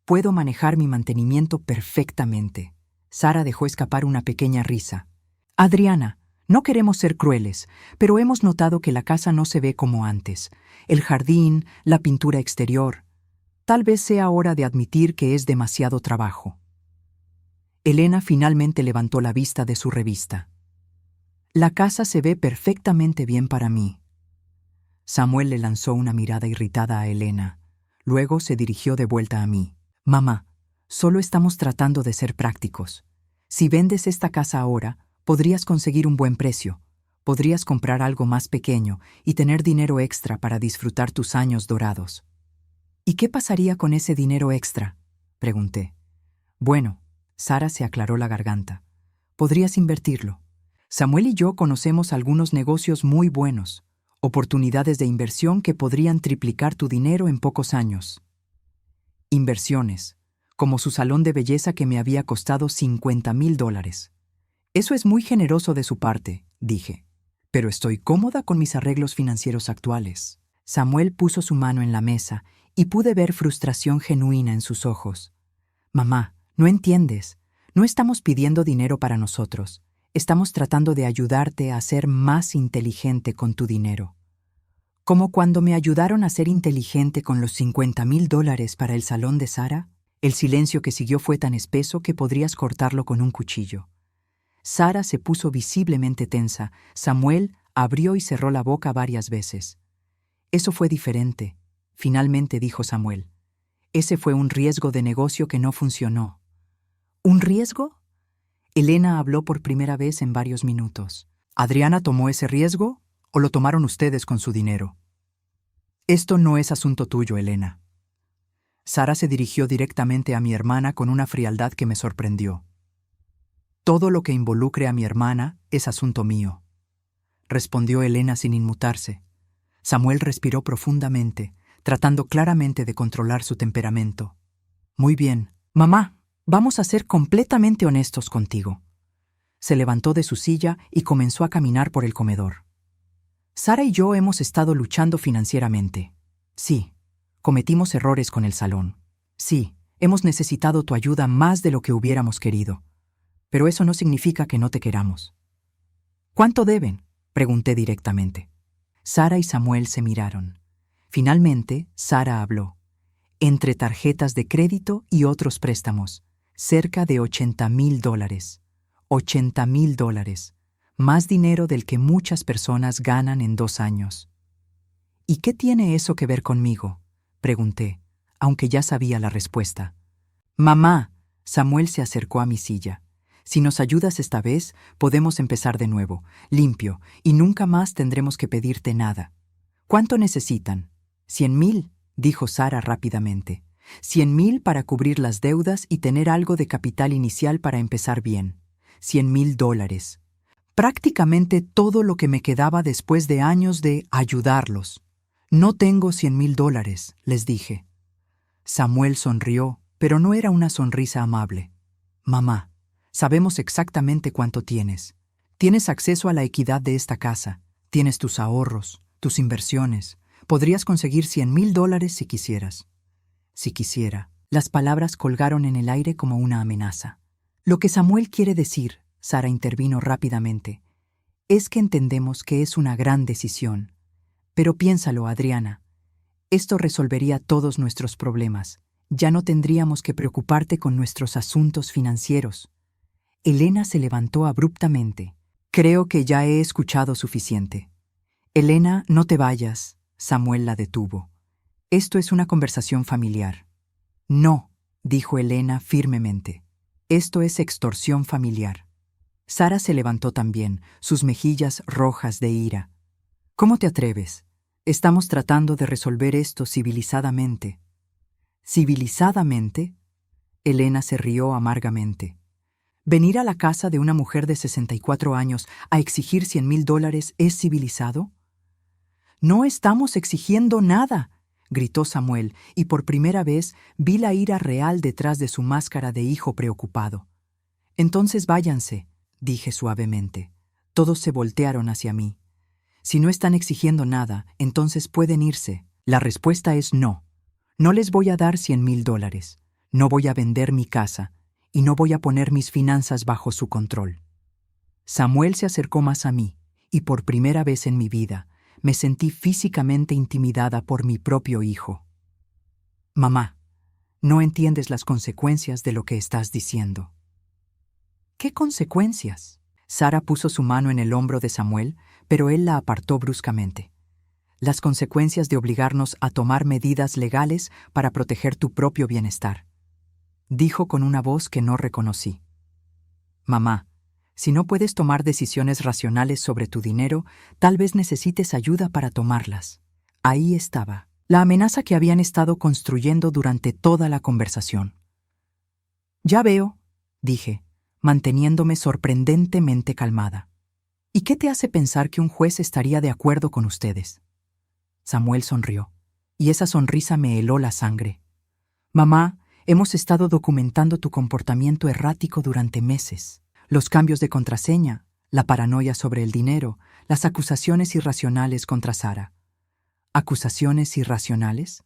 Puedo manejar mi mantenimiento perfectamente. Sara dejó escapar una pequeña risa. Adriana, no queremos ser crueles, pero hemos notado que la casa no se ve como antes. El jardín, la pintura exterior. Tal vez sea hora de admitir que es demasiado trabajo. Elena finalmente levantó la vista de su revista. La casa se ve perfectamente bien para mí. Samuel le lanzó una mirada irritada a Elena. Luego se dirigió de vuelta a mí. Mamá, solo estamos tratando de ser prácticos. Si vendes esta casa ahora, podrías conseguir un buen precio. Podrías comprar algo más pequeño y tener dinero extra para disfrutar tus años dorados. ¿Y qué pasaría con ese dinero extra?, pregunté. Bueno, Sara se aclaró la garganta. Podrías invertirlo. Samuel y yo conocemos algunos negocios muy buenos, oportunidades de inversión que podrían triplicar tu dinero en pocos años. Inversiones, como su salón de belleza que me había costado $50,000. Eso es muy generoso de su parte, dije. Pero estoy cómoda con mis arreglos financieros actuales. Samuel puso su mano en la mesa y pude ver frustración genuina en sus ojos. Mamá, no entiendes. No estamos pidiendo dinero para nosotros. Estamos tratando de ayudarte a ser más inteligente con tu dinero. Como cuando me ayudaron a ser inteligente con los $50,000 para el salón de Sara, el silencio que siguió fue tan espeso que podrías cortarlo con un cuchillo. Sara se puso visiblemente tensa. Samuel abrió y cerró la boca varias veces. Eso fue diferente, finalmente dijo Samuel. Ese fue un riesgo de negocio que no funcionó. ¿Un riesgo? Elena habló por primera vez en varios minutos. ¿Adriana tomó ese riesgo o lo tomaron ustedes con su dinero? Esto no es asunto tuyo, Elena. Sara se dirigió directamente a mi hermana con una frialdad que me sorprendió. Todo lo que involucre a mi hermana es asunto mío, respondió Elena sin inmutarse. Samuel respiró profundamente, tratando claramente de controlar su temperamento. Muy bien, mamá, vamos a ser completamente honestos contigo. Se levantó de su silla y comenzó a caminar por el comedor. Sara y yo hemos estado luchando financieramente. Sí, cometimos errores con el salón. Sí, hemos necesitado tu ayuda más de lo que hubiéramos querido. Pero eso no significa que no te queramos. ¿Cuánto deben?, pregunté directamente. Sara y Samuel se miraron. Finalmente, Sara habló. Entre tarjetas de crédito y otros préstamos, cerca de $80,000. $80,000. Más dinero del que muchas personas ganan en 2 años. ¿Y qué tiene eso que ver conmigo?, pregunté, aunque ya sabía la respuesta. Mamá, Samuel se acercó a mi silla. Si nos ayudas esta vez, podemos empezar de nuevo, limpio, y nunca más tendremos que pedirte nada. ¿Cuánto necesitan? 100,000, dijo Sara rápidamente. 100,000 para cubrir las deudas y tener algo de capital inicial para empezar bien. $100,000. Prácticamente todo lo que me quedaba después de años de ayudarlos. No tengo $100,000, les dije. Samuel sonrió, pero no era una sonrisa amable. Mamá, sabemos exactamente cuánto tienes. Tienes acceso a la equidad de esta casa. Tienes tus ahorros, tus inversiones. Podrías conseguir $100,000 si quisieras. Si quisiera. Las palabras colgaron en el aire como una amenaza. Lo que Samuel quiere decir, Sara intervino rápidamente, es que entendemos que es una gran decisión. Pero piénsalo, Adriana. Esto resolvería todos nuestros problemas. Ya no tendríamos que preocuparte con nuestros asuntos financieros. Elena se levantó abruptamente. Creo que ya he escuchado suficiente. Elena, no te vayas. Samuel la detuvo. Esto es una conversación familiar. No, dijo Elena firmemente. Esto es extorsión familiar. Sara se levantó también, sus mejillas rojas de ira. ¿Cómo te atreves? Estamos tratando de resolver esto civilizadamente. ¿Civilizadamente? Elena se rió amargamente. ¿Venir a la casa de una mujer de 64 años a exigir $100,000 es civilizado? No estamos exigiendo nada, gritó Samuel, y por primera vez vi la ira real detrás de su máscara de hijo preocupado. Entonces váyanse, dije suavemente. Todos se voltearon hacia mí. Si no están exigiendo nada, entonces pueden irse. La respuesta es no. No les voy a dar $100,000. No voy a vender mi casa y no voy a poner mis finanzas bajo su control. Samuel se acercó más a mí y por primera vez en mi vida me sentí físicamente intimidada por mi propio hijo. Mamá, no entiendes las consecuencias de lo que estás diciendo. ¿Qué consecuencias? Sara puso su mano en el hombro de Samuel, pero él la apartó bruscamente. Las consecuencias de obligarnos a tomar medidas legales para proteger tu propio bienestar. Dijo con una voz que no reconocí. Mamá, si no puedes tomar decisiones racionales sobre tu dinero, tal vez necesites ayuda para tomarlas. Ahí estaba, la amenaza que habían estado construyendo durante toda la conversación. Ya veo, dije, manteniéndome sorprendentemente calmada. ¿Y qué te hace pensar que un juez estaría de acuerdo con ustedes? Samuel sonrió, y esa sonrisa me heló la sangre. Mamá, hemos estado documentando tu comportamiento errático durante meses. Los cambios de contraseña, la paranoia sobre el dinero, las acusaciones irracionales contra Sara. ¿Acusaciones irracionales?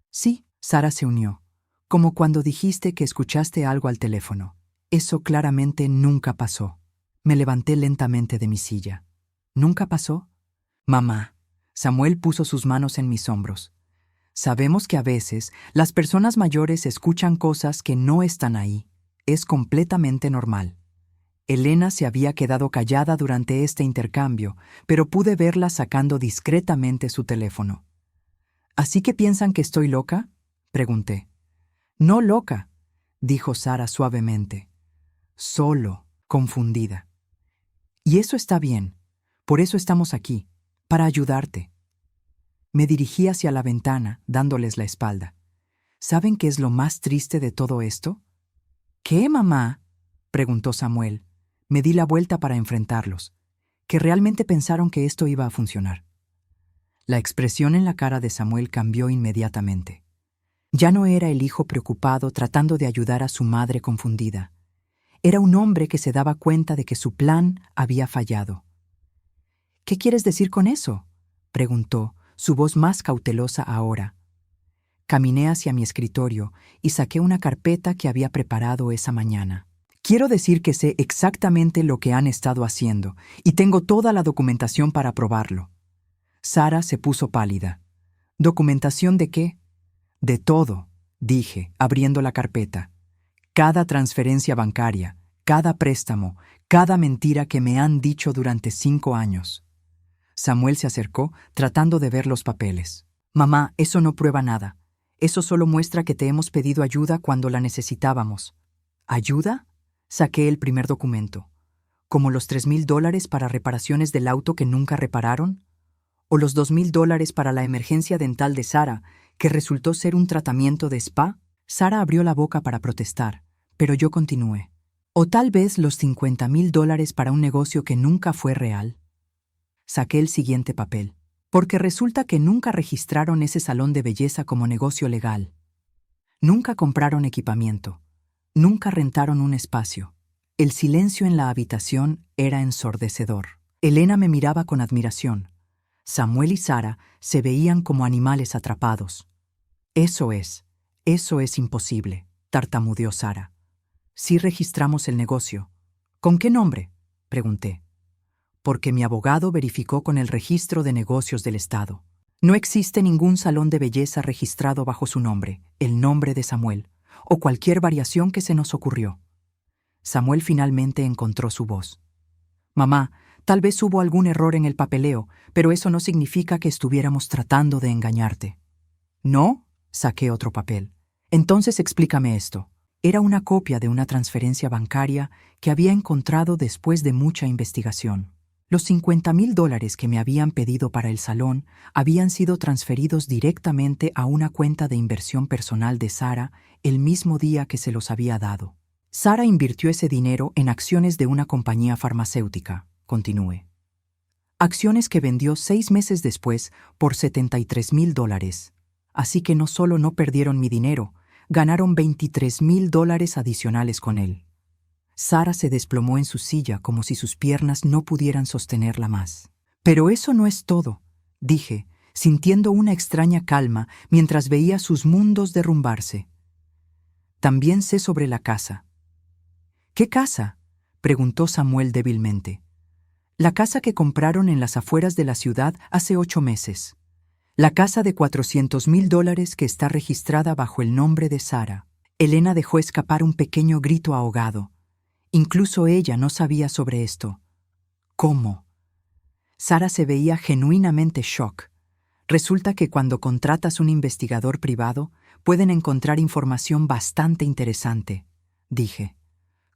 Sí, Sara se unió, como cuando dijiste que escuchaste algo al teléfono. Eso claramente nunca pasó. Me levanté lentamente de mi silla. ¿Nunca pasó? Mamá. Samuel puso sus manos en mis hombros. Sabemos que a veces las personas mayores escuchan cosas que no están ahí. Es completamente normal. Elena se había quedado callada durante este intercambio, pero pude verla sacando discretamente su teléfono. ¿Así que piensan que estoy loca? Pregunté. No loca, dijo Sara suavemente. Solo confundida. Y eso está bien. Por eso estamos aquí, para ayudarte. Me dirigí hacia la ventana, dándoles la espalda. ¿Saben qué es lo más triste de todo esto? ¿Qué, mamá? Preguntó Samuel. Me di la vuelta para enfrentarlos, que realmente pensaron que esto iba a funcionar. La expresión en la cara de Samuel cambió inmediatamente. Ya no era el hijo preocupado tratando de ayudar a su madre confundida. Era un hombre que se daba cuenta de que su plan había fallado. ¿Qué quieres decir con eso?, preguntó, su voz más cautelosa ahora. Caminé hacia mi escritorio y saqué una carpeta que había preparado esa mañana. Quiero decir que sé exactamente lo que han estado haciendo y tengo toda la documentación para probarlo. Sara se puso pálida. ¿Documentación de qué? De todo, dije, abriendo la carpeta. Cada transferencia bancaria, cada préstamo, cada mentira que me han dicho durante 5 años. Samuel se acercó, tratando de ver los papeles. Mamá, eso no prueba nada. Eso solo muestra que te hemos pedido ayuda cuando la necesitábamos. ¿Ayuda? Saqué el primer documento. ¿Como los $3,000 para reparaciones del auto que nunca repararon? ¿O los $2,000 para la emergencia dental de Sara, que resultó ser un tratamiento de spa? Sara abrió la boca para protestar, pero yo continué. ¿O tal vez los $50,000 para un negocio que nunca fue real? Saqué el siguiente papel, porque resulta que nunca registraron ese salón de belleza como negocio legal. Nunca compraron equipamiento. Nunca rentaron un espacio. El silencio en la habitación era ensordecedor. Elena me miraba con admiración. Samuel y Sara se veían como animales atrapados. Eso es imposible, tartamudeó Sara. Sí registramos el negocio. ¿Con qué nombre?, pregunté. Porque mi abogado verificó con el Registro de Negocios del Estado. No existe ningún salón de belleza registrado bajo su nombre, el nombre de Samuel, o cualquier variación que se nos ocurrió. Samuel finalmente encontró su voz. Mamá, tal vez hubo algún error en el papeleo, pero eso no significa que estuviéramos tratando de engañarte. ¿No? Saqué otro papel. Entonces explícame esto. Era una copia de una transferencia bancaria que había encontrado después de mucha investigación. Los $50,000 que me habían pedido para el salón habían sido transferidos directamente a una cuenta de inversión personal de Sara el mismo día que se los había dado. Sara invirtió ese dinero en acciones de una compañía farmacéutica, continué. Acciones que vendió 6 meses después por $73,000. Así que no solo no perdieron mi dinero, ganaron $23,000 adicionales con él. Sara se desplomó en su silla como si sus piernas no pudieran sostenerla más. Pero eso no es todo, dije, sintiendo una extraña calma mientras veía sus mundos derrumbarse. También sé sobre la casa. ¿Qué casa?, preguntó Samuel débilmente. La casa que compraron en las afueras de la ciudad hace 8 meses. La casa de $400,000 que está registrada bajo el nombre de Sara. Elena dejó escapar un pequeño grito ahogado. Incluso ella no sabía sobre esto. ¿Cómo? Sara se veía genuinamente shock. Resulta que cuando contratas un investigador privado, pueden encontrar información bastante interesante, dije,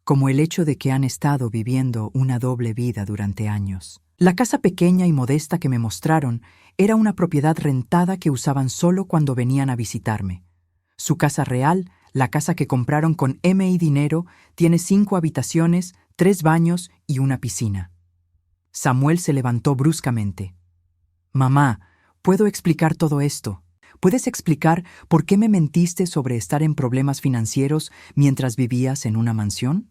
como el hecho de que han estado viviendo una doble vida durante años. La casa pequeña y modesta que me mostraron era una propiedad rentada que usaban solo cuando venían a visitarme. Su casa real, la casa que compraron con M.I. dinero, tiene 5 habitaciones, 3 baños y una piscina. Samuel se levantó bruscamente. Mamá, ¿puedo explicar todo esto? ¿Puedes explicar por qué me mentiste sobre estar en problemas financieros mientras vivías en una mansión?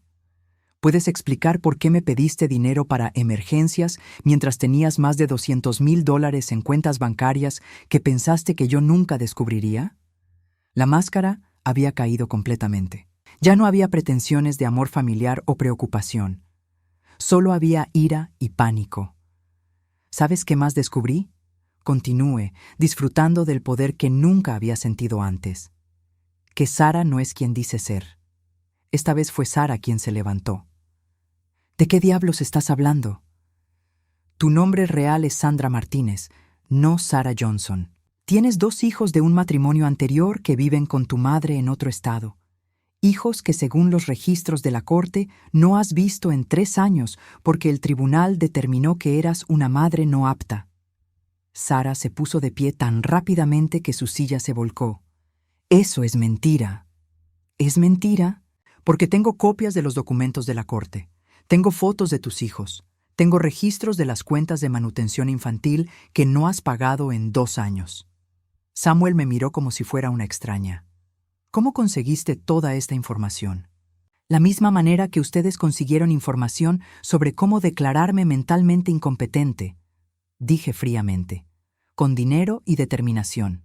¿Puedes explicar por qué me pediste dinero para emergencias mientras tenías más de $200,000 en cuentas bancarias que pensaste que yo nunca descubriría? La máscara había caído completamente. Ya no había pretensiones de amor familiar o preocupación. Solo había ira y pánico. ¿Sabes qué más descubrí? Continué, disfrutando del poder que nunca había sentido antes. Que Sara no es quien dice ser. Esta vez fue Sara quien se levantó. ¿De qué diablos estás hablando? Tu nombre real es Sandra Martínez, no Sara Johnson. Tienes 2 hijos de un matrimonio anterior que viven con tu madre en otro estado. Hijos que según los registros de la corte no has visto en 3 años porque el tribunal determinó que eras una madre no apta. Sara se puso de pie tan rápidamente que su silla se volcó. Eso es mentira. ¿Es mentira? Porque tengo copias de los documentos de la corte. Tengo fotos de tus hijos. Tengo registros de las cuentas de manutención infantil que no has pagado en 2 años. Samuel me miró como si fuera una extraña. ¿Cómo conseguiste toda esta información? La misma manera que ustedes consiguieron información sobre cómo declararme mentalmente incompetente, dije fríamente, con dinero y determinación.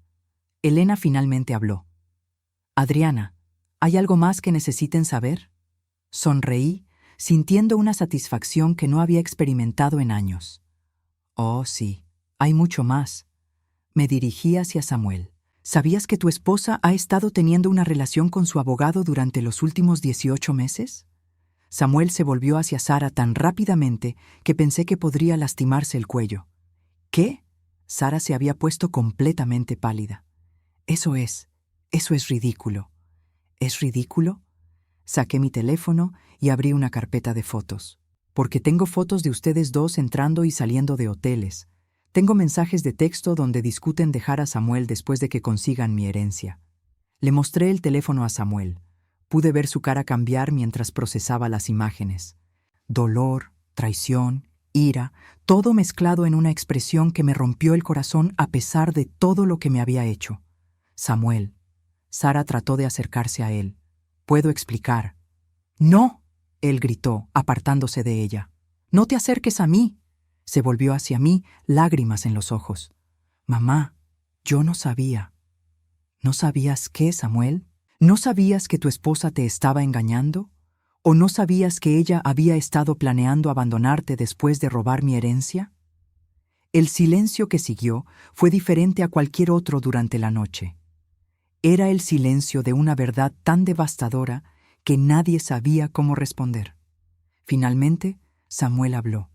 Elena finalmente habló. Adriana, ¿hay algo más que necesiten saber? Sonreí, sintiendo una satisfacción que no había experimentado en años. Oh, sí, hay mucho más. Me dirigí hacia Samuel. ¿Sabías que tu esposa ha estado teniendo una relación con su abogado durante los últimos 18 meses? Samuel se volvió hacia Sara tan rápidamente que pensé que podría lastimarse el cuello. ¿Qué? Sara se había puesto completamente pálida. Eso es ridículo. ¿Es ridículo? Saqué mi teléfono y abrí una carpeta de fotos. Porque tengo fotos de ustedes dos entrando y saliendo de hoteles. Tengo mensajes de texto donde discuten dejar a Samuel después de que consigan mi herencia. Le mostré el teléfono a Samuel. Pude ver su cara cambiar mientras procesaba las imágenes. Dolor, traición, ira, todo mezclado en una expresión que me rompió el corazón a pesar de todo lo que me había hecho. Samuel. Sara trató de acercarse a él. «Puedo explicar». «No», él gritó, apartándose de ella. «No te acerques a mí». Se volvió hacia mí, lágrimas en los ojos. «Mamá, yo no sabía». «¿No sabías qué, Samuel? ¿No sabías que tu esposa te estaba engañando? ¿O no sabías que ella había estado planeando abandonarte después de robar mi herencia?» El silencio que siguió fue diferente a cualquier otro durante la noche. Era el silencio de una verdad tan devastadora que nadie sabía cómo responder. Finalmente, Samuel habló.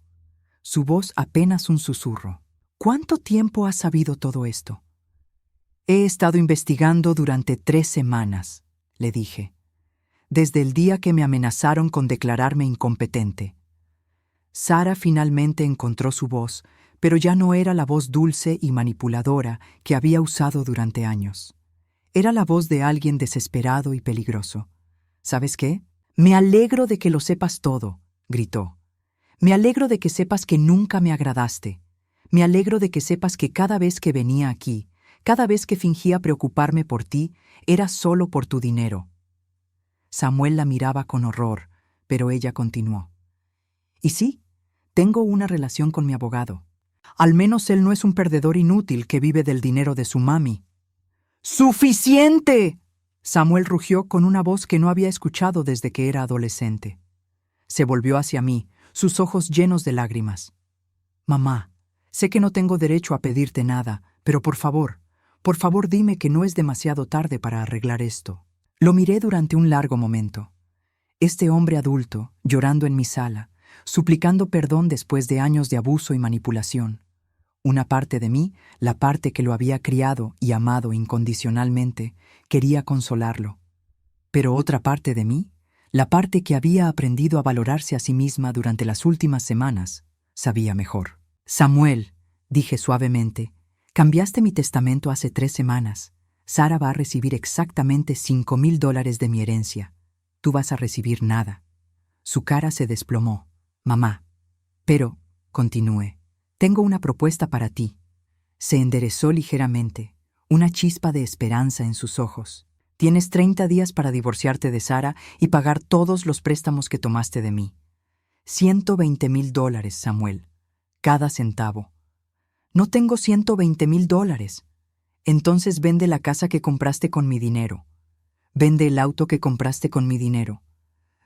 Su voz apenas un susurro. «¿Cuánto tiempo has sabido todo esto?» «He estado investigando durante 3 semanas», le dije. «Desde el día que me amenazaron con declararme incompetente». Sara finalmente encontró su voz, pero ya no era la voz dulce y manipuladora que había usado durante años. Era la voz de alguien desesperado y peligroso. «¿Sabes qué? Me alegro de que lo sepas todo», gritó. «Me alegro de que sepas que nunca me agradaste. Me alegro de que sepas que cada vez que venía aquí, cada vez que fingía preocuparme por ti, era solo por tu dinero». Samuel la miraba con horror, pero ella continuó. Y sí, tengo una relación con mi abogado. Al menos él no es un perdedor inútil que vive del dinero de su mami. ¡Suficiente!, Samuel rugió con una voz que no había escuchado desde que era adolescente. Se volvió hacia mí, sus ojos llenos de lágrimas. Mamá, sé que no tengo derecho a pedirte nada, pero por favor dime que no es demasiado tarde para arreglar esto. Lo miré durante un largo momento. Este hombre adulto, llorando en mi sala, suplicando perdón después de años de abuso y manipulación. Una parte de mí, la parte que lo había criado y amado incondicionalmente, quería consolarlo. Pero otra parte de mí, la parte que había aprendido a valorarse a sí misma durante las últimas semanas, sabía mejor. Samuel, dije suavemente, cambiaste mi testamento hace 3 semanas. Sara va a recibir exactamente $5,000 de mi herencia. Tú vas a recibir nada. Su cara se desplomó. Mamá. Pero, continué, tengo una propuesta para ti. Se enderezó ligeramente, una chispa de esperanza en sus ojos. Tienes 30 días para divorciarte de Sara y pagar todos los préstamos que tomaste de mí. $120,000, Samuel. Cada centavo. No tengo $120,000. Entonces vende la casa que compraste con mi dinero. Vende el auto que compraste con mi dinero.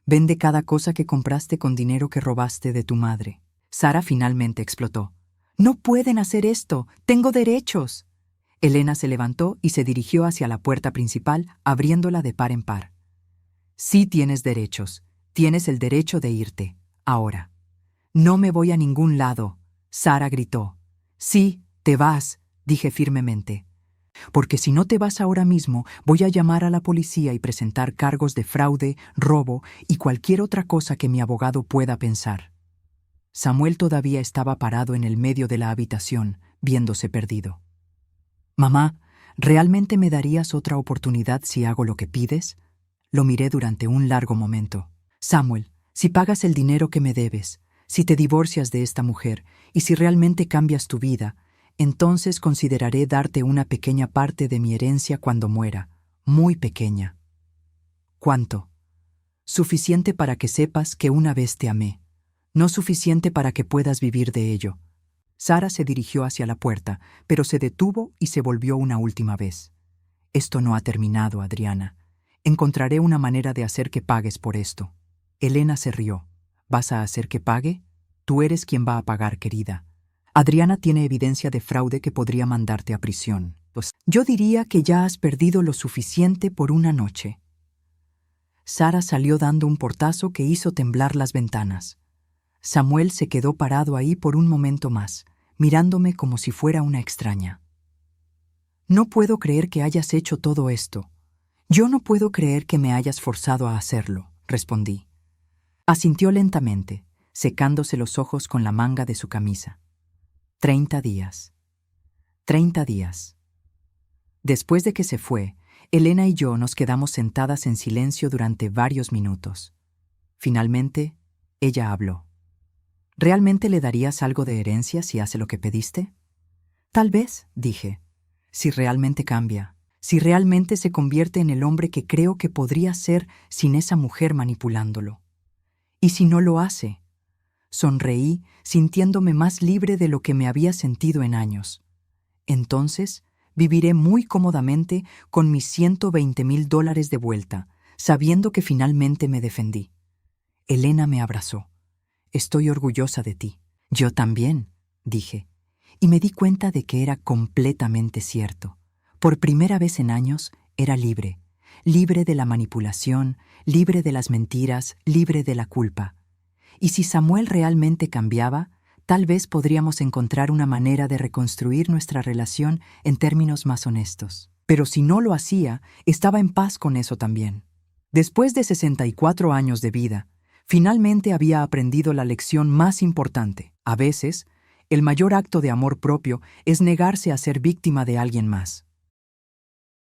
Vende cada cosa que compraste con dinero que robaste de tu madre. Sara finalmente explotó. No pueden hacer esto. Tengo derechos. Elena se levantó y se dirigió hacia la puerta principal, abriéndola de par en par. Sí tienes derechos. Tienes el derecho de irte. Ahora. No me voy a ningún lado. Sara gritó. Sí, te vas, dije firmemente. Porque si no te vas ahora mismo, voy a llamar a la policía y presentar cargos de fraude, robo y cualquier otra cosa que mi abogado pueda pensar. Samuel todavía estaba parado en el medio de la habitación, viéndose perdido. Mamá, ¿realmente me darías otra oportunidad si hago lo que pides? Lo miré durante un largo momento. Samuel, si pagas el dinero que me debes, si te divorcias de esta mujer y si realmente cambias tu vida, entonces consideraré darte una pequeña parte de mi herencia cuando muera, muy pequeña. ¿Cuánto? Suficiente para que sepas que una vez te amé, no suficiente para que puedas vivir de ello. Sara se dirigió hacia la puerta, pero se detuvo y se volvió una última vez. Esto no ha terminado, Adriana. Encontraré una manera de hacer que pagues por esto. Elena se rió. ¿Vas a hacer que pague? Tú eres quien va a pagar, querida. Adriana tiene evidencia de fraude que podría mandarte a prisión. Pues, yo diría que ya has perdido lo suficiente por una noche. Sara salió dando un portazo que hizo temblar las ventanas. Samuel se quedó parado ahí por un momento más, mirándome como si fuera una extraña. No puedo creer que hayas hecho todo esto. Yo no puedo creer que me hayas forzado a hacerlo, respondí. Asintió lentamente, secándose los ojos con la manga de su camisa. 30 días. 30 días. Después de que se fue, Elena y yo nos quedamos sentadas en silencio durante varios minutos. Finalmente, ella habló. ¿Realmente le darías algo de herencia si hace lo que pediste? Tal vez, dije. Si realmente cambia, si realmente se convierte en el hombre que creo que podría ser sin esa mujer manipulándolo. ¿Y si no lo hace? Sonreí, sintiéndome más libre de lo que me había sentido en años. Entonces, viviré muy cómodamente con mis $120,000 de vuelta, sabiendo que finalmente me defendí. Elena me abrazó. Estoy orgullosa de ti. Yo también, dije, y me di cuenta de que era completamente cierto. Por primera vez en años, era libre, libre de la manipulación, libre de las mentiras, libre de la culpa. Y si Samuel realmente cambiaba, tal vez podríamos encontrar una manera de reconstruir nuestra relación en términos más honestos. Pero si no lo hacía, estaba en paz con eso también. Después de 64 años de vida, finalmente había aprendido la lección más importante. A veces, el mayor acto de amor propio es negarse a ser víctima de alguien más.